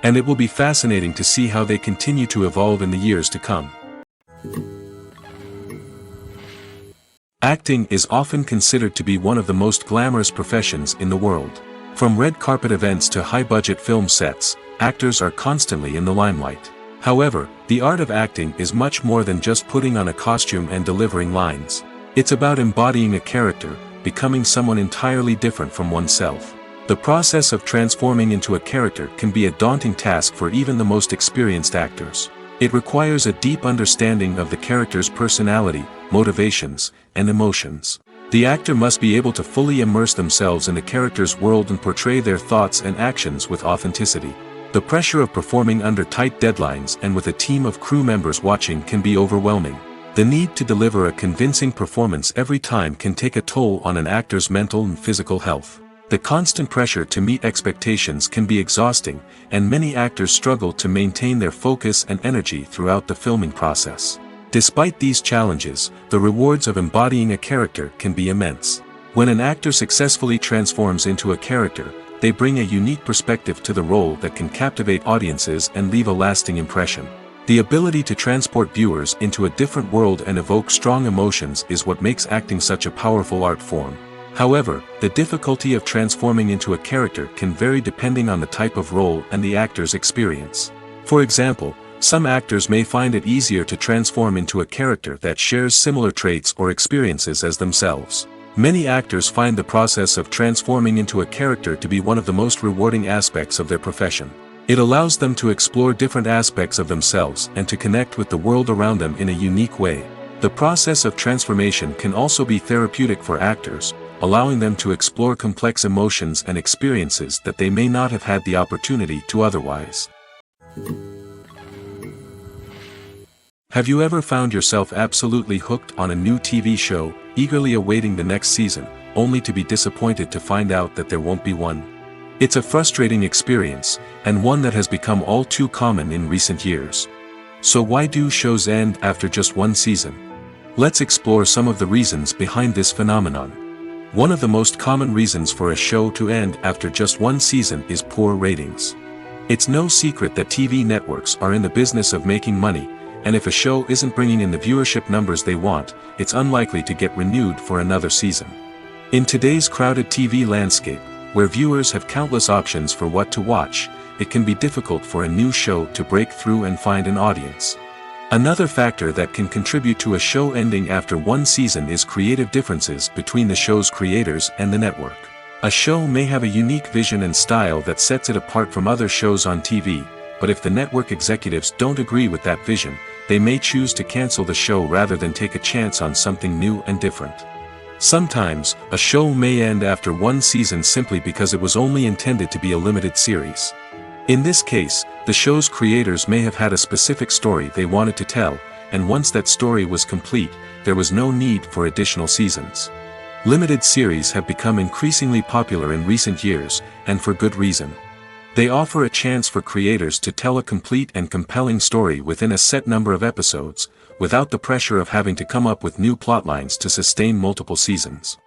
And it will be fascinating to see how they continue to evolve in the years to come. Acting is often considered to be one of the most glamorous professions in the world. From red carpet events to high-budget film sets, actors are constantly in the limelight. However, the art of acting is much more than just putting on a costume and delivering lines. It's about embodying a character, becoming someone entirely different from oneself. The process of transforming into a character can be a daunting task for even the most experienced actors. It requires a deep understanding of the character's personality, motivations, and emotions. The actor must be able to fully immerse themselves in the character's world and portray their thoughts and actions with authenticity. The pressure of performing under tight deadlines and with a team of crew members watching can be overwhelming. The need to deliver a convincing performance every time can take a toll on an actor's mental and physical health. The constant pressure to meet expectations can be exhausting, and many actors struggle to maintain their focus and energy throughout the filming process. Despite these challenges, the rewards of embodying a character can be immense. When an actor successfully transforms into a character, they bring a unique perspective to the role that can captivate audiences and leave a lasting impression. The ability to transport viewers into a different world and evoke strong emotions is what makes acting such a powerful art form. However, the difficulty of transforming into a character can vary depending on the type of role and the actor's experience. For example, some actors may find it easier to transform into a character that shares similar traits or experiences as themselves. Many actors find the process of transforming into a character to be one of the most rewarding aspects of their profession. It allows them to explore different aspects of themselves and to connect with the world around them in a unique way. The process of transformation can also be therapeutic for actors, allowing them to explore complex emotions and experiences that they may not have had the opportunity to otherwise. Have you ever found yourself absolutely hooked on a new TV show, eagerly awaiting the next season, only to be disappointed to find out that there won't be one? It's a frustrating experience, and one that has become all too common in recent years. So why do shows end after just one season? Let's explore some of the reasons behind this phenomenon. One of the most common reasons for a show to end after just one season is poor ratings. It's no secret that TV networks are in the business of making money, and if a show isn't bringing in the viewership numbers they want, it's unlikely to get renewed for another season. In today's crowded TV landscape, where viewers have countless options for what to watch, it can be difficult for a new show to break through and find an audience. Another factor that can contribute to a show ending after one season is creative differences between the show's creators and the network. A show may have a unique vision and style that sets it apart from other shows on TV, but if the network executives don't agree with that vision, they may choose to cancel the show rather than take a chance on something new and different. Sometimes, a show may end after one season simply because it was only intended to be a limited series. In this case, the show's creators may have had a specific story they wanted to tell, and once that story was complete, there was no need for additional seasons. Limited series have become increasingly popular in recent years, and for good reason. They offer a chance for creators to tell a complete and compelling story within a set number of episodes, without the pressure of having to come up with new plotlines to sustain multiple seasons.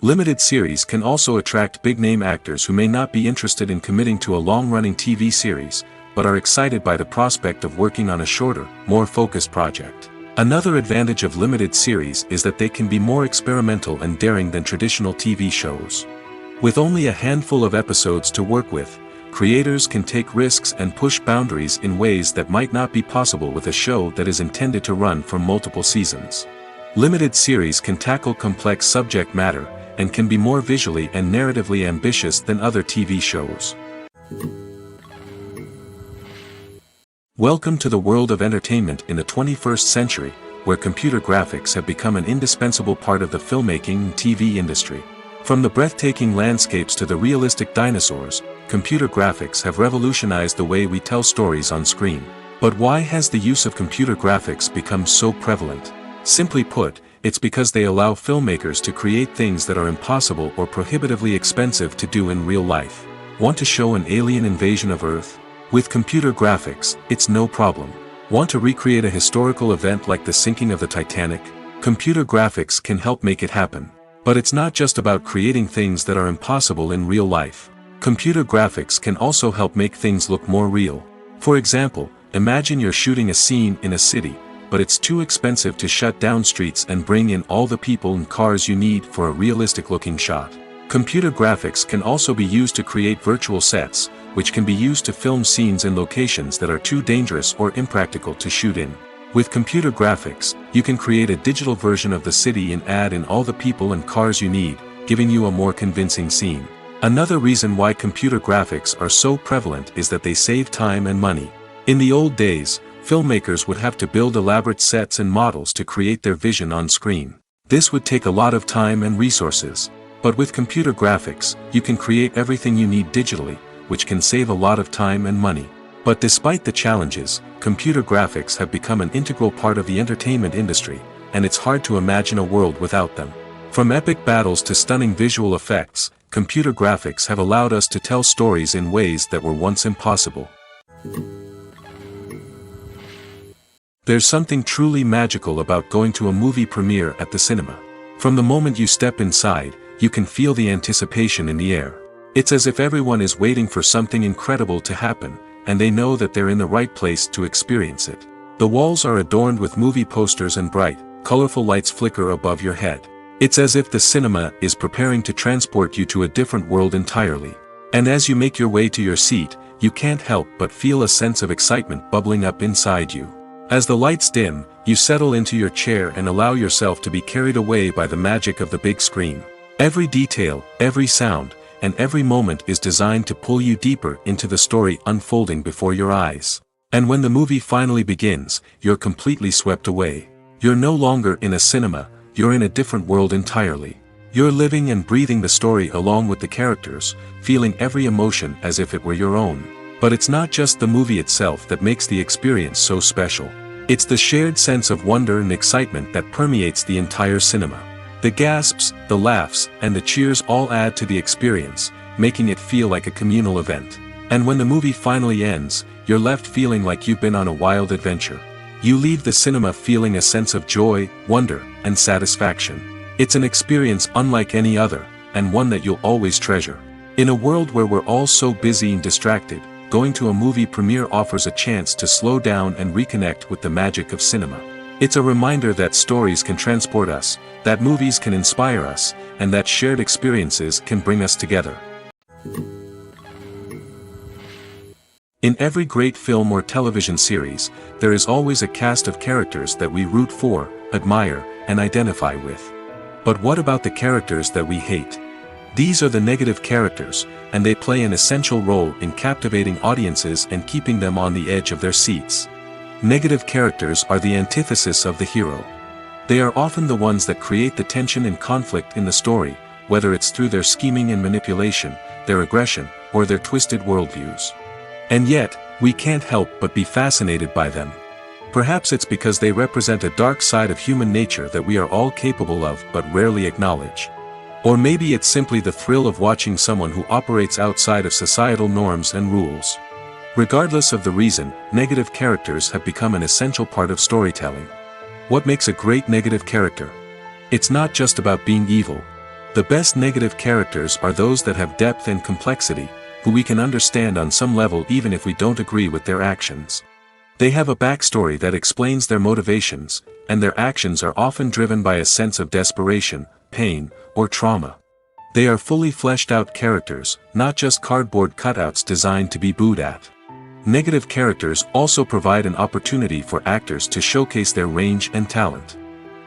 Limited series can also attract big-name actors who may not be interested in committing to a long-running TV series, but are excited by the prospect of working on a shorter, more focused project. Another advantage of limited series is that they can be more experimental and daring than traditional TV shows. With only a handful of episodes to work with, creators can take risks and push boundaries in ways that might not be possible with a show that is intended to run for multiple seasons. Limited series can tackle complex subject matter, and can be more visually and narratively ambitious than other TV shows. Welcome to the world of entertainment in the 21st century, where computer graphics have become an indispensable part of the filmmaking and TV industry. From the breathtaking landscapes to the realistic dinosaurs, computer graphics have revolutionized the way we tell stories on screen. But why has the use of computer graphics become so prevalent? Simply put, it's because they allow filmmakers to create things that are impossible or prohibitively expensive to do in real life. Want to show an alien invasion of Earth? With computer graphics, it's no problem. Want to recreate a historical event like the sinking of the Titanic? Computer graphics can help make it happen. But it's not just about creating things that are impossible in real life. Computer graphics can also help make things look more real. For example, imagine you're shooting a scene in a city, but it's too expensive to shut down streets and bring in all the people and cars you need for a realistic-looking shot. Computer graphics can also be used to create virtual sets, which can be used to film scenes in locations that are too dangerous or impractical to shoot in. With computer graphics, you can create a digital version of the city and add in all the people and cars you need, giving you a more convincing scene. Another reason why computer graphics are so prevalent is that they save time and money. In the old days, filmmakers would have to build elaborate sets and models to create their vision on screen. This would take a lot of time and resources. But with computer graphics, you can create everything you need digitally, which can save a lot of time and money. But despite the challenges, computer graphics have become an integral part of the entertainment industry, and it's hard to imagine a world without them. From epic battles to stunning visual effects, computer graphics have allowed us to tell stories in ways that were once impossible. There's something truly magical about going to a movie premiere at the cinema. From the moment you step inside, you can feel the anticipation in the air. It's as if everyone is waiting for something incredible to happen, and they know that they're in the right place to experience it. The walls are adorned with movie posters and bright, colorful lights flicker above your head. It's as if the cinema is preparing to transport you to a different world entirely. And as you make your way to your seat, you can't help but feel a sense of excitement bubbling up inside you. As the lights dim, you settle into your chair and allow yourself to be carried away by the magic of the big screen. Every detail, every sound, and every moment is designed to pull you deeper into the story unfolding before your eyes. And when the movie finally begins, you're completely swept away. You're no longer in a cinema, you're in a different world entirely. You're living and breathing the story along with the characters, feeling every emotion as if it were your own. But it's not just the movie itself that makes the experience so special. It's the shared sense of wonder and excitement that permeates the entire cinema. The gasps, the laughs, and the cheers all add to the experience, making it feel like a communal event. And when the movie finally ends, you're left feeling like you've been on a wild adventure. You leave the cinema feeling a sense of joy, wonder, and satisfaction. It's an experience unlike any other, and one that you'll always treasure. In a world where we're all so busy and distracted, going to a movie premiere offers a chance to slow down and reconnect with the magic of cinema. It's a reminder that stories can transport us, that movies can inspire us, and that shared experiences can bring us together. In every great film or television series, there is always a cast of characters that we root for, admire, and identify with. But what about the characters that we hate? These are the negative characters, and they play an essential role in captivating audiences and keeping them on the edge of their seats. Negative characters are the antithesis of the hero. They are often the ones that create the tension and conflict in the story, whether it's through their scheming and manipulation, their aggression, or their twisted worldviews. And yet, we can't help but be fascinated by them. Perhaps it's because they represent a dark side of human nature that we are all capable of but rarely acknowledge. Or maybe it's simply the thrill of watching someone who operates outside of societal norms and rules. Regardless of the reason, negative characters have become an essential part of storytelling. What makes a great negative character? It's not just about being evil. The best negative characters are those that have depth and complexity, who we can understand on some level even if we don't agree with their actions. They have a backstory that explains their motivations, and their actions are often driven by a sense of desperation, pain, or trauma. They are fully fleshed out characters, not just cardboard cutouts designed to be booed at. Negative characters also provide an opportunity for actors to showcase their range and talent.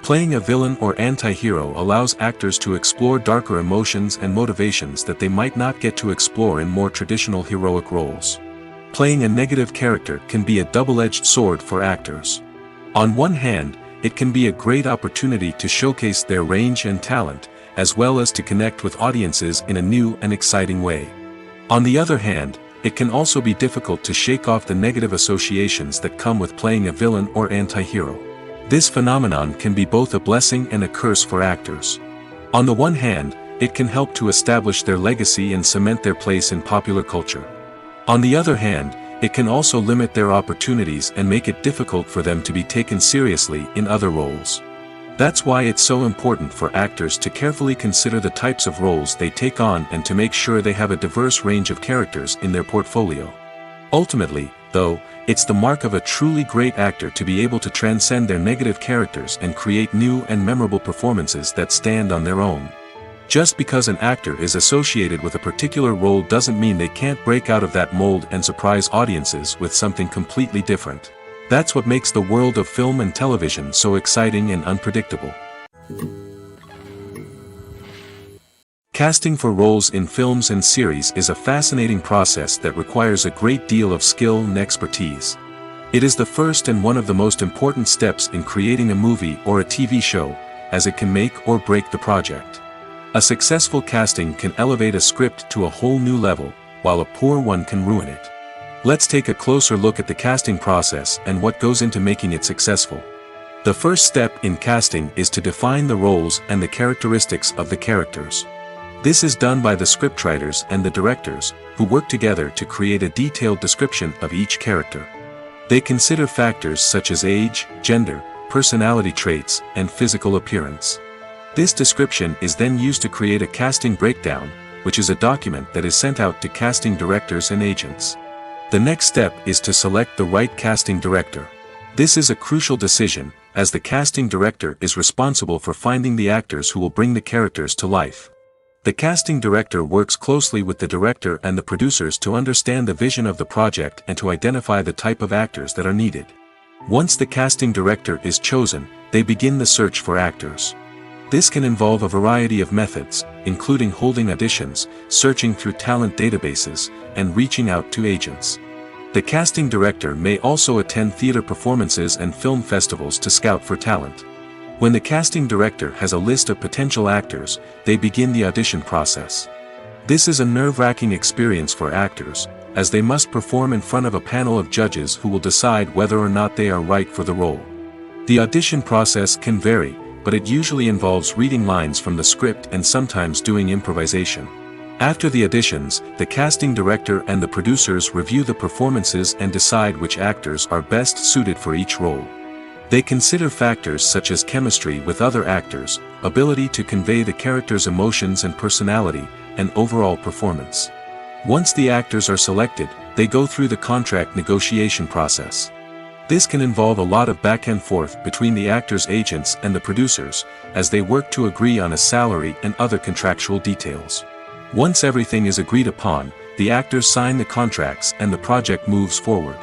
Playing a villain or anti-hero allows actors to explore darker emotions and motivations that they might not get to explore in more traditional heroic roles. Playing a negative character can be a double-edged sword for actors. On one hand, it can be a great opportunity to showcase their range and talent, as well as to connect with audiences in a new and exciting way. On the other hand, it can also be difficult to shake off the negative associations that come with playing a villain or anti-hero. This phenomenon can be both a blessing and a curse for actors. On the one hand, it can help to establish their legacy and cement their place in popular culture. On the other hand, it can also limit their opportunities and make it difficult for them to be taken seriously in other roles. That's why it's so important for actors to carefully consider the types of roles they take on and to make sure they have a diverse range of characters in their portfolio. Ultimately, though, it's the mark of a truly great actor to be able to transcend their negative characters and create new and memorable performances that stand on their own. Just because an actor is associated with a particular role doesn't mean they can't break out of that mold and surprise audiences with something completely different. That's what makes the world of film and television so exciting and unpredictable. Casting for roles in films and series is a fascinating process that requires a great deal of skill and expertise. It is the first and one of the most important steps in creating a movie or a TV show, as it can make or break the project. A successful casting can elevate a script to a whole new level, while a poor one can ruin it. Let's take a closer look at the casting process and what goes into making it successful. The first step in casting is to define the roles and the characteristics of the characters. This is done by the scriptwriters and the directors, who work together to create a detailed description of each character. They consider factors such as age, gender, personality traits, and physical appearance. This description is then used to create a casting breakdown, which is a document that is sent out to casting directors and agents. The next step is to select the right casting director. This is a crucial decision, as the casting director is responsible for finding the actors who will bring the characters to life. The casting director works closely with the director and the producers to understand the vision of the project and to identify the type of actors that are needed. Once the casting director is chosen, they begin the search for actors. This can involve a variety of methods, including holding auditions, searching through talent databases, and reaching out to agents. The casting director may also attend theater performances and film festivals to scout for talent. When the casting director has a list of potential actors, they begin the audition process. This is a nerve-wracking experience for actors, as they must perform in front of a panel of judges who will decide whether or not they are right for the role. The audition process can vary, but it usually involves reading lines from the script and sometimes doing improvisation. After the auditions, the casting director and the producers review the performances and decide which actors are best suited for each role. They consider factors such as chemistry with other actors, ability to convey the character's emotions and personality, and overall performance. Once the actors are selected, they go through the contract negotiation process. This can involve a lot of back and forth between the actors' agents and the producers, as they work to agree on a salary and other contractual details. Once everything is agreed upon, the actors sign the contracts and the project moves forward.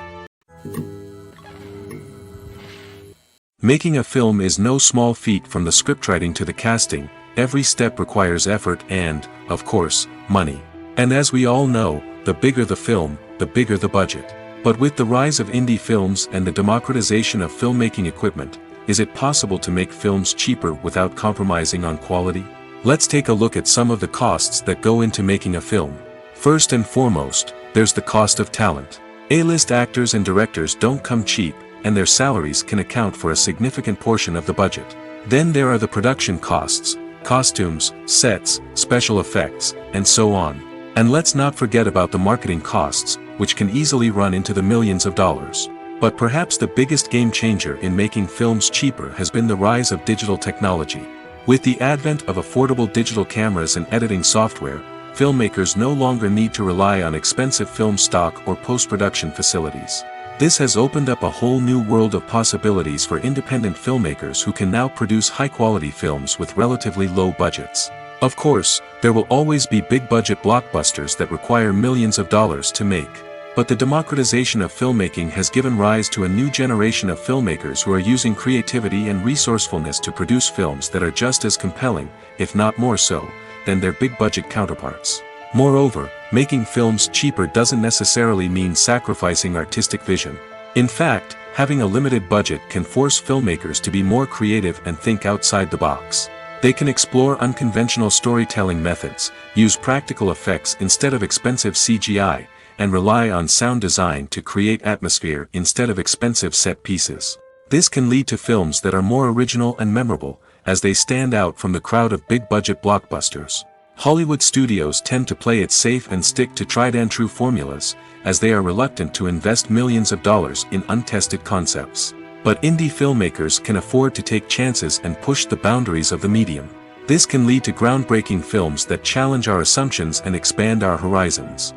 Making a film is no small feat. From the scriptwriting to the casting, every step requires effort and, of course, money. And as we all know, the bigger the film, the bigger the budget. But with the rise of indie films and the democratization of filmmaking equipment, is it possible to make films cheaper without compromising on quality? Let's take a look at some of the costs that go into making a film. First and foremost, there's the cost of talent. A-list actors and directors don't come cheap, and their salaries can account for a significant portion of the budget. Then there are the production costs, costumes, sets, special effects, and so on. And let's not forget about the marketing costs, which can easily run into the millions of dollars. But perhaps the biggest game changer in making films cheaper has been the rise of digital technology. With the advent of affordable digital cameras and editing software, filmmakers no longer need to rely on expensive film stock or post-production facilities. This has opened up a whole new world of possibilities for independent filmmakers who can now produce high-quality films with relatively low budgets. Of course, there will always be big-budget blockbusters that require millions of dollars to make. But the democratization of filmmaking has given rise to a new generation of filmmakers who are using creativity and resourcefulness to produce films that are just as compelling, if not more so, than their big-budget counterparts. Moreover, making films cheaper doesn't necessarily mean sacrificing artistic vision. In fact, having a limited budget can force filmmakers to be more creative and think outside the box. They can explore unconventional storytelling methods, use practical effects instead of expensive CGI, and rely on sound design to create atmosphere instead of expensive set pieces. This can lead to films that are more original and memorable, as they stand out from the crowd of big-budget blockbusters. Hollywood studios tend to play it safe and stick to tried-and-true formulas, as they are reluctant to invest millions of dollars in untested concepts. But indie filmmakers can afford to take chances and push the boundaries of the medium. This can lead to groundbreaking films that challenge our assumptions and expand our horizons.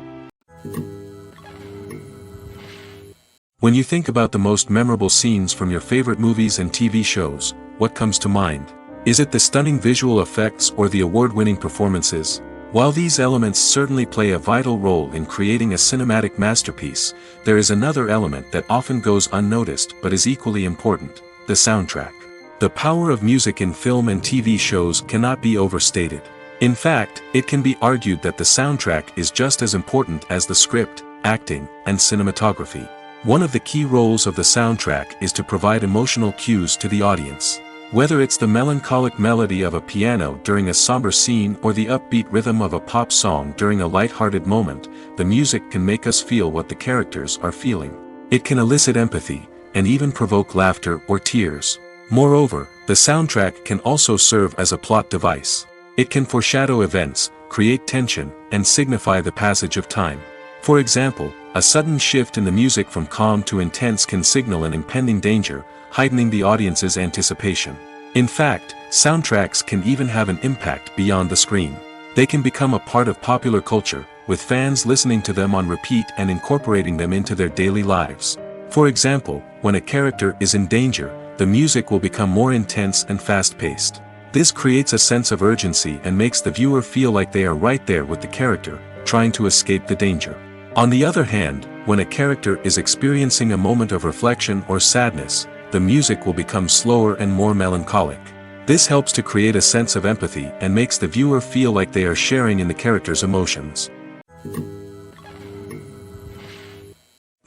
When you think about the most memorable scenes from your favorite movies and TV shows, what comes to mind? Is it the stunning visual effects or the award-winning performances? While these elements certainly play a vital role in creating a cinematic masterpiece, there is another element that often goes unnoticed but is equally important: the soundtrack. The power of music in film and TV shows cannot be overstated. In fact, it can be argued that the soundtrack is just as important as the script, acting, and cinematography. One of the key roles of the soundtrack is to provide emotional cues to the audience. Whether it's the melancholic melody of a piano during a somber scene or the upbeat rhythm of a pop song during a light-hearted moment, the music can make us feel what the characters are feeling. It can elicit empathy, and even provoke laughter or tears. Moreover, the soundtrack can also serve as a plot device. It can foreshadow events, create tension, and signify the passage of time. For example, a sudden shift in the music from calm to intense can signal an impending danger, heightening the audience's anticipation. In fact, soundtracks can even have an impact beyond the screen. They can become a part of popular culture, with fans listening to them on repeat and incorporating them into their daily lives. For example, when a character is in danger, the music will become more intense and fast-paced. This creates a sense of urgency and makes the viewer feel like they are right there with the character, trying to escape the danger. On the other hand, when a character is experiencing a moment of reflection or sadness, the music will become slower and more melancholic. This helps to create a sense of empathy and makes the viewer feel like they are sharing in the character's emotions.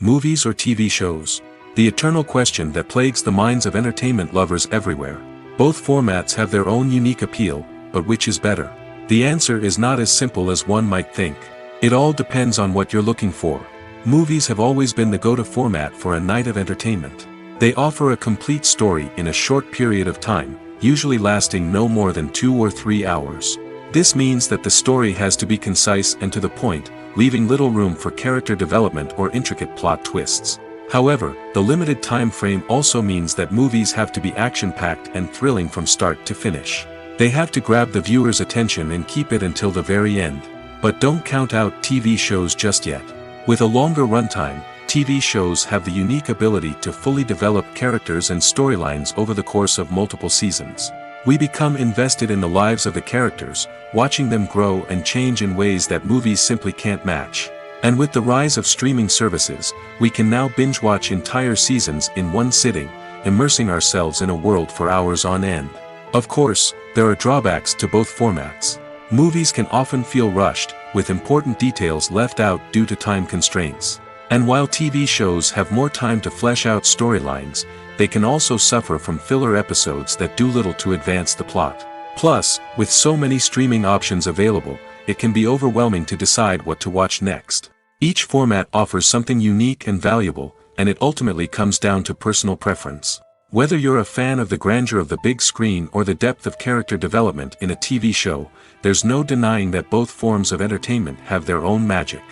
Movies or TV shows? The eternal question that plagues the minds of entertainment lovers everywhere. Both formats have their own unique appeal, but which is better? The answer is not as simple as one might think. It all depends on what you're looking for. Movies have always been the go-to format for a night of entertainment. They offer a complete story in a short period of time, usually lasting no more than 2 or 3 hours. This means that the story has to be concise and to the point, leaving little room for character development or intricate plot twists. However, the limited time frame also means that movies have to be action-packed and thrilling from start to finish. They have to grab the viewer's attention and keep it until the very end. But don't count out TV shows just yet. With a longer runtime, TV shows have the unique ability to fully develop characters and storylines over the course of multiple seasons. We become invested in the lives of the characters, watching them grow and change in ways that movies simply can't match. And with the rise of streaming services, we can now binge-watch entire seasons in one sitting, immersing ourselves in a world for hours on end. Of course, there are drawbacks to both formats. Movies can often feel rushed, with important details left out due to time constraints. And while TV shows have more time to flesh out storylines, they can also suffer from filler episodes that do little to advance the plot. Plus, with so many streaming options available, it can be overwhelming to decide what to watch next. Each format offers something unique and valuable, and it ultimately comes down to personal preference. Whether you're a fan of the grandeur of the big screen or the depth of character development in a TV show, there's no denying that both forms of entertainment have their own magic.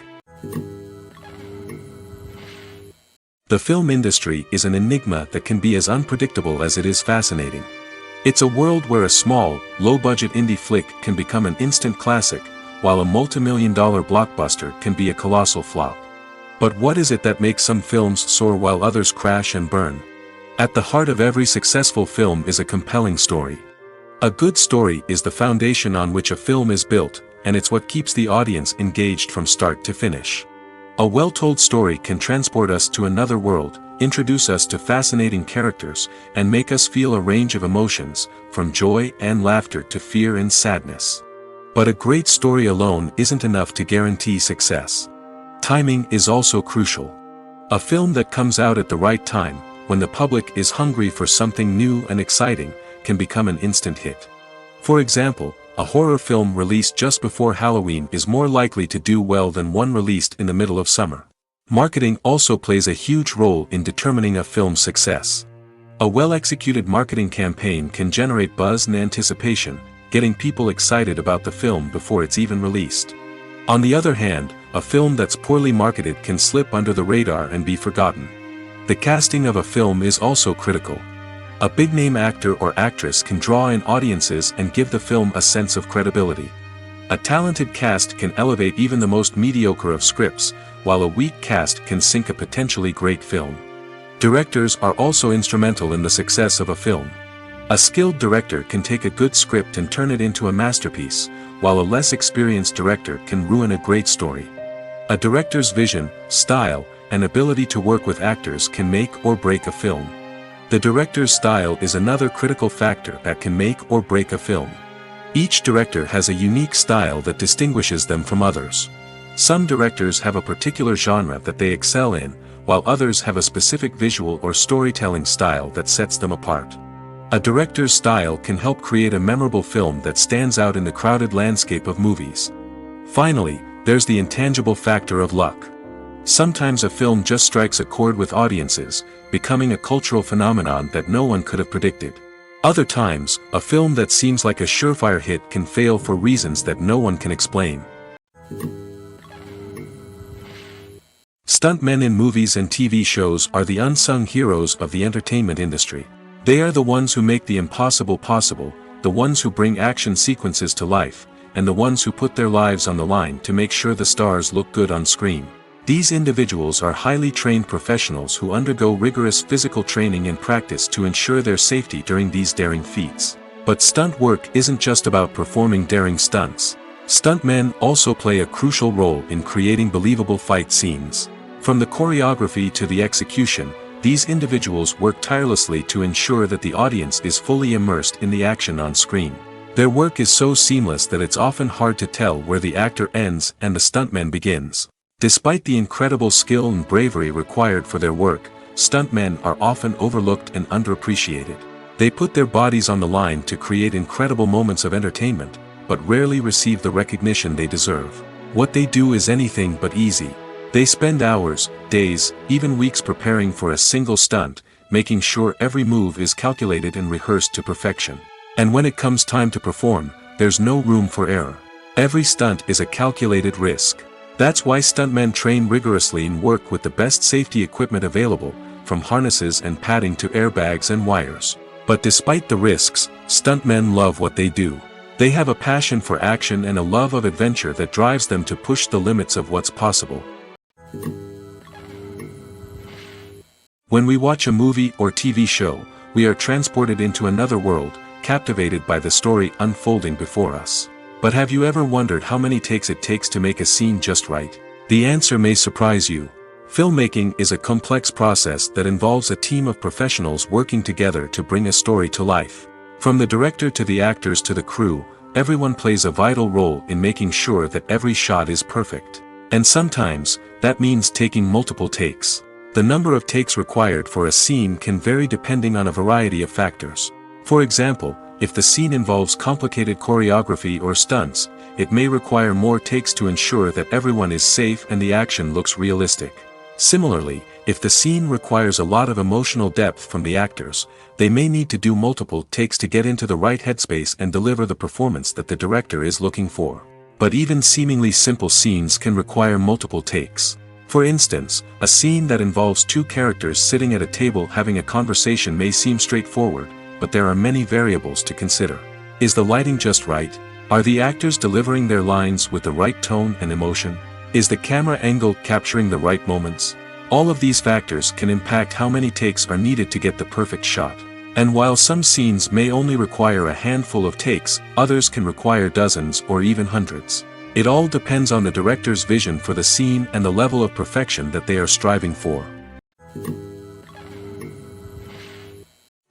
The film industry is an enigma that can be as unpredictable as it is fascinating. It's a world where a small, low-budget indie flick can become an instant classic, while a multi-million-dollar blockbuster can be a colossal flop. But what is it that makes some films soar while others crash and burn? At the heart of every successful film is a compelling story. A good story is the foundation on which a film is built, and it's what keeps the audience engaged from start to finish. A well-told story can transport us to another world, introduce us to fascinating characters, and make us feel a range of emotions, from joy and laughter to fear and sadness. But a great story alone isn't enough to guarantee success. Timing is also crucial. A film that comes out at the right time, when the public is hungry for something new and exciting, can become an instant hit. For example, a horror film released just before Halloween is more likely to do well than one released in the middle of summer. Marketing also plays a huge role in determining a film's success. A well-executed marketing campaign can generate buzz and anticipation, getting people excited about the film before it's even released. On the other hand, a film that's poorly marketed can slip under the radar and be forgotten. The casting of a film is also critical. A big-name actor or actress can draw in audiences and give the film a sense of credibility. A talented cast can elevate even the most mediocre of scripts, while a weak cast can sink a potentially great film. Directors are also instrumental in the success of a film. A skilled director can take a good script and turn it into a masterpiece, while a less experienced director can ruin a great story. A director's vision, style, and ability to work with actors can make or break a film. The director's style is another critical factor that can make or break a film. Each director has a unique style that distinguishes them from others. Some directors have a particular genre that they excel in, while others have a specific visual or storytelling style that sets them apart. A director's style can help create a memorable film that stands out in the crowded landscape of movies. Finally, there's the intangible factor of luck. Sometimes a film just strikes a chord with audiences, becoming a cultural phenomenon that no one could have predicted. Other times, a film that seems like a surefire hit can fail for reasons that no one can explain. Stuntmen in movies and TV shows are the unsung heroes of the entertainment industry. They are the ones who make the impossible possible, the ones who bring action sequences to life, and the ones who put their lives on the line to make sure the stars look good on screen. These individuals are highly trained professionals who undergo rigorous physical training and practice to ensure their safety during these daring feats. But stunt work isn't just about performing daring stunts. Stuntmen also play a crucial role in creating believable fight scenes. From the choreography to the execution, these individuals work tirelessly to ensure that the audience is fully immersed in the action on screen. Their work is so seamless that it's often hard to tell where the actor ends and the stuntman begins. Despite the incredible skill and bravery required for their work, stuntmen are often overlooked and underappreciated. They put their bodies on the line to create incredible moments of entertainment, but rarely receive the recognition they deserve. What they do is anything but easy. They spend hours, days, even weeks preparing for a single stunt, making sure every move is calculated and rehearsed to perfection. And when it comes time to perform, there's no room for error. Every stunt is a calculated risk. That's why stuntmen train rigorously and work with the best safety equipment available, from harnesses and padding to airbags and wires. But despite the risks, stuntmen love what they do. They have a passion for action and a love of adventure that drives them to push the limits of what's possible. When we watch a movie or TV show, we are transported into another world, captivated by the story unfolding before us. But have you ever wondered how many takes it takes to make a scene just right? The answer may surprise you. Filmmaking is a complex process that involves a team of professionals working together to bring a story to life. From the director to the actors to the crew, everyone plays a vital role in making sure that every shot is perfect. And sometimes, that means taking multiple takes. The number of takes required for a scene can vary depending on a variety of factors. For example, if the scene involves complicated choreography or stunts, it may require more takes to ensure that everyone is safe and the action looks realistic. Similarly, if the scene requires a lot of emotional depth from the actors, they may need to do multiple takes to get into the right headspace and deliver the performance that the director is looking for. But even seemingly simple scenes can require multiple takes. For instance, a scene that involves two characters sitting at a table having a conversation may seem straightforward, but there are many variables to consider. Is the lighting just right? Are the actors delivering their lines with the right tone and emotion? Is the camera angle capturing the right moments? All of these factors can impact how many takes are needed to get the perfect shot. And while some scenes may only require a handful of takes, others can require dozens or even hundreds. It all depends on the director's vision for the scene and the level of perfection that they are striving for.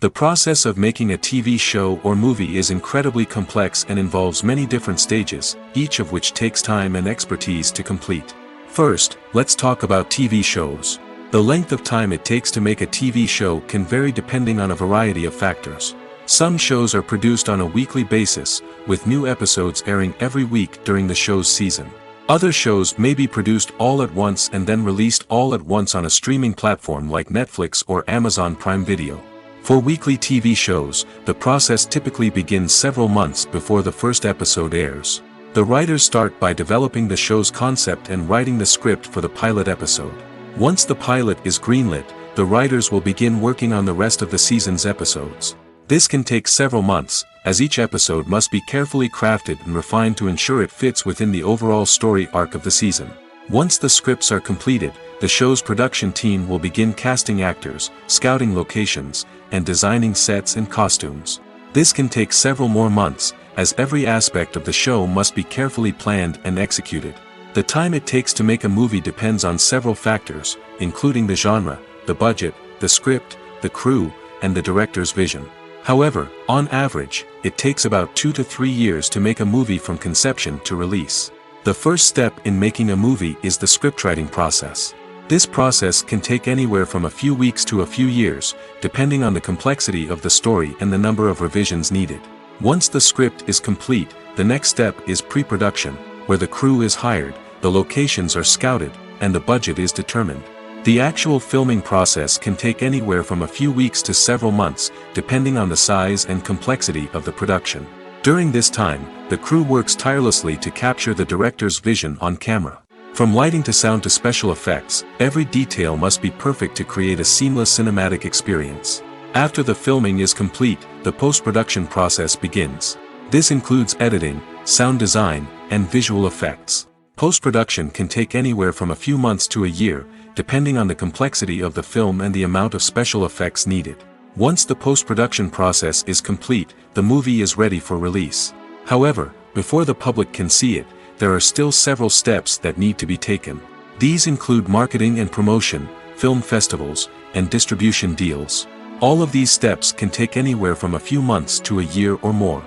The process of making a TV show or movie is incredibly complex and involves many different stages, each of which takes time and expertise to complete. First, let's talk about TV shows. The length of time it takes to make a TV show can vary depending on a variety of factors. Some shows are produced on a weekly basis, with new episodes airing every week during the show's season. Other shows may be produced all at once and then released all at once on a streaming platform like Netflix or Amazon Prime Video. For weekly TV shows, the process typically begins several months before the first episode airs. The writers start by developing the show's concept and writing the script for the pilot episode. Once the pilot is greenlit, the writers will begin working on the rest of the season's episodes. This can take several months, as each episode must be carefully crafted and refined to ensure it fits within the overall story arc of the season. Once the scripts are completed, the show's production team will begin casting actors, scouting locations, and designing sets and costumes. This can take several more months, as every aspect of the show must be carefully planned and executed. The time it takes to make a movie depends on several factors, including the genre, the budget, the script, the crew, and the director's vision. However, on average, it takes about 2 to 3 years to make a movie from conception to release. The first step in making a movie is the scriptwriting process. This process can take anywhere from a few weeks to a few years, depending on the complexity of the story and the number of revisions needed. Once the script is complete, the next step is pre-production, where the crew is hired, the locations are scouted, and the budget is determined. The actual filming process can take anywhere from a few weeks to several months, depending on the size and complexity of the production. During this time, the crew works tirelessly to capture the director's vision on camera. From lighting to sound to special effects, every detail must be perfect to create a seamless cinematic experience. After the filming is complete, the post-production process begins. This includes editing, sound design, and visual effects. Post-production can take anywhere from a few months to a year, depending on the complexity of the film and the amount of special effects needed. Once the post-production process is complete, the movie is ready for release. However, before the public can see it, there are still several steps that need to be taken. These include marketing and promotion, film festivals, and distribution deals. All of these steps can take anywhere from a few months to a year or more.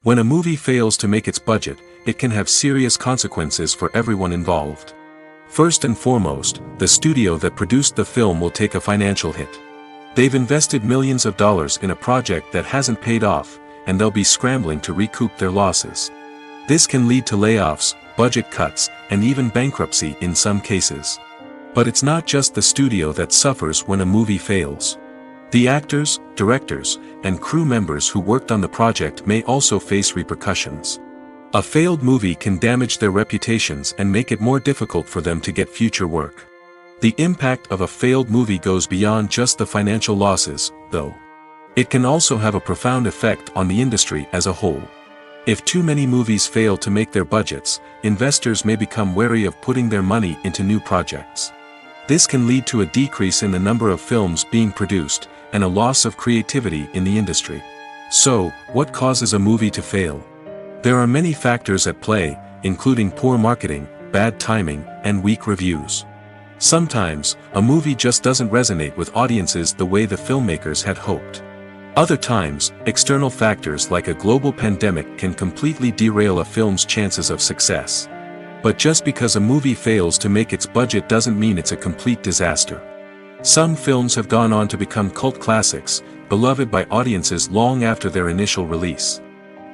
When a movie fails to make its budget, it can have serious consequences for everyone involved. First and foremost, the studio that produced the film will take a financial hit. They've invested millions of dollars in a project that hasn't paid off, and they'll be scrambling to recoup their losses. This can lead to layoffs, budget cuts, and even bankruptcy in some cases. But it's not just the studio that suffers when a movie fails. The actors, directors, and crew members who worked on the project may also face repercussions. A failed movie can damage their reputations and make it more difficult for them to get future work. The impact of a failed movie goes beyond just the financial losses, though. It can also have a profound effect on the industry as a whole. If too many movies fail to make their budgets, investors may become wary of putting their money into new projects. This can lead to a decrease in the number of films being produced, and a loss of creativity in the industry. So, what causes a movie to fail? There are many factors at play, including poor marketing, bad timing, and weak reviews. Sometimes, a movie just doesn't resonate with audiences the way the filmmakers had hoped. Other times, external factors like a global pandemic can completely derail a film's chances of success. But just because a movie fails to make its budget doesn't mean it's a complete disaster. Some films have gone on to become cult classics, beloved by audiences long after their initial release.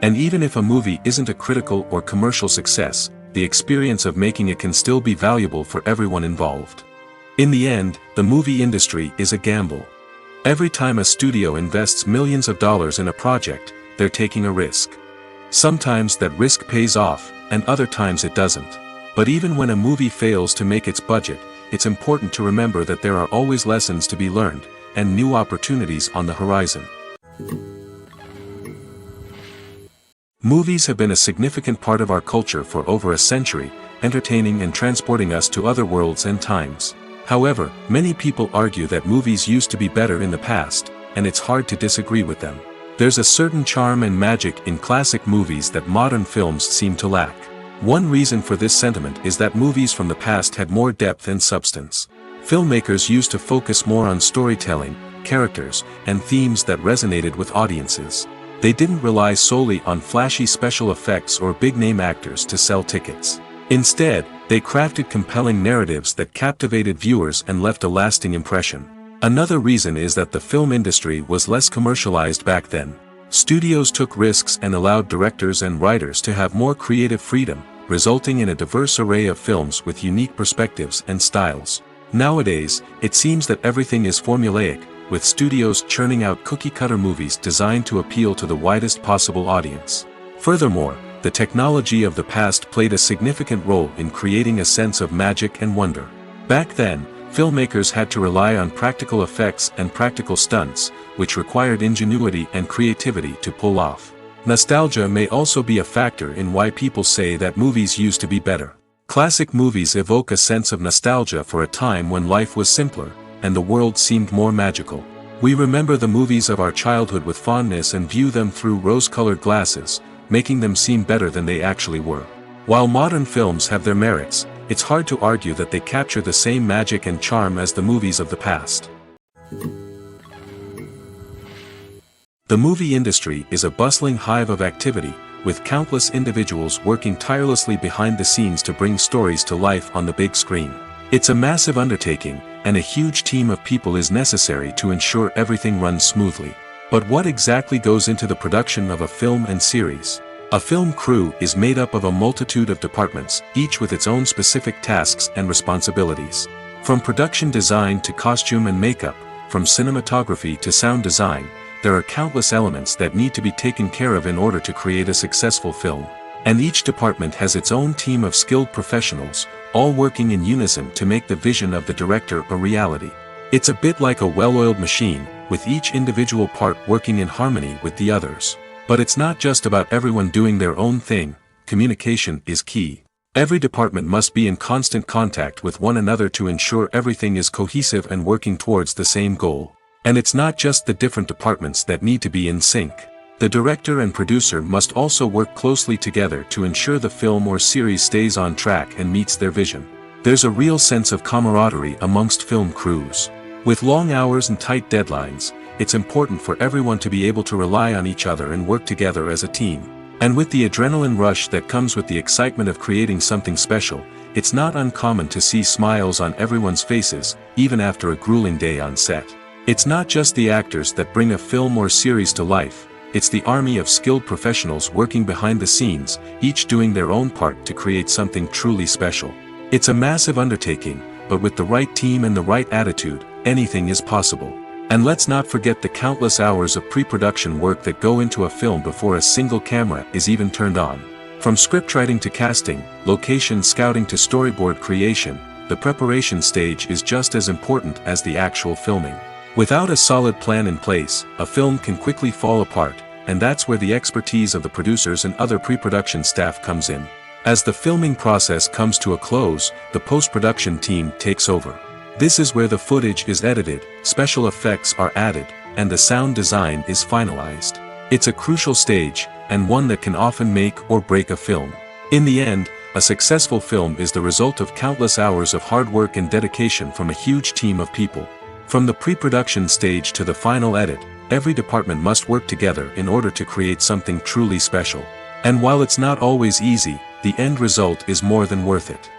And even if a movie isn't a critical or commercial success, the experience of making it can still be valuable for everyone involved. In the end, the movie industry is a gamble. Every time a studio invests millions of dollars in a project, they're taking a risk. Sometimes that risk pays off, and other times it doesn't. But even when a movie fails to make its budget, it's important to remember that there are always lessons to be learned, and new opportunities on the horizon. Movies have been a significant part of our culture for over a century, entertaining and transporting us to other worlds and times. However, many people argue that movies used to be better in the past, and it's hard to disagree with them. There's a certain charm and magic in classic movies that modern films seem to lack. One reason for this sentiment is that movies from the past had more depth and substance. Filmmakers used to focus more on storytelling, characters, and themes that resonated with audiences. They didn't rely solely on flashy special effects or big-name actors to sell tickets. Instead, they crafted compelling narratives that captivated viewers and left a lasting impression. Another reason is that the film industry was less commercialized back then. Studios took risks and allowed directors and writers to have more creative freedom, resulting in a diverse array of films with unique perspectives and styles. Nowadays, it seems that everything is formulaic, with studios churning out cookie-cutter movies designed to appeal to the widest possible audience. Furthermore, the technology of the past played a significant role in creating a sense of magic and wonder. Back then, filmmakers had to rely on practical effects and practical stunts, which required ingenuity and creativity to pull off. Nostalgia may also be a factor in why people say that movies used to be better. Classic movies evoke a sense of nostalgia for a time when life was simpler, and the world seemed more magical. We remember the movies of our childhood with fondness and view them through rose-colored glasses, making them seem better than they actually were. While modern films have their merits, it's hard to argue that they capture the same magic and charm as the movies of the past. The movie industry is a bustling hive of activity, with countless individuals working tirelessly behind the scenes to bring stories to life on the big screen. It's a massive undertaking, and a huge team of people is necessary to ensure everything runs smoothly. But what exactly goes into the production of a film and series? A film crew is made up of a multitude of departments, each with its own specific tasks and responsibilities. From production design to costume and makeup, from cinematography to sound design, there are countless elements that need to be taken care of in order to create a successful film. And each department has its own team of skilled professionals, all working in unison to make the vision of the director a reality. It's a bit like a well-oiled machine, with each individual part working in harmony with the others. But it's not just about everyone doing their own thing. Communication is key. Every department must be in constant contact with one another to ensure everything is cohesive and working towards the same goal. And it's not just the different departments that need to be in sync. The director and producer must also work closely together to ensure the film or series stays on track and meets their vision. There's a real sense of camaraderie amongst film crews. With long hours and tight deadlines, it's important for everyone to be able to rely on each other and work together as a team. And with the adrenaline rush that comes with the excitement of creating something special, it's not uncommon to see smiles on everyone's faces, even after a grueling day on set. It's not just the actors that bring a film or series to life, it's the army of skilled professionals working behind the scenes, each doing their own part to create something truly special. It's a massive undertaking, but with the right team and the right attitude, anything is possible. And let's not forget the countless hours of pre-production work that go into a film before a single camera is even turned on. From scriptwriting to casting, location scouting to storyboard creation, the preparation stage is just as important as the actual filming. Without a solid plan in place, a film can quickly fall apart, and that's where the expertise of the producers and other pre-production staff comes in. As the filming process comes to a close, the post-production team takes over. This is where the footage is edited, special effects are added, and the sound design is finalized. It's a crucial stage, and one that can often make or break a film. In the end, a successful film is the result of countless hours of hard work and dedication from a huge team of people. From the pre-production stage to the final edit, every department must work together in order to create something truly special. And while it's not always easy, the end result is more than worth it.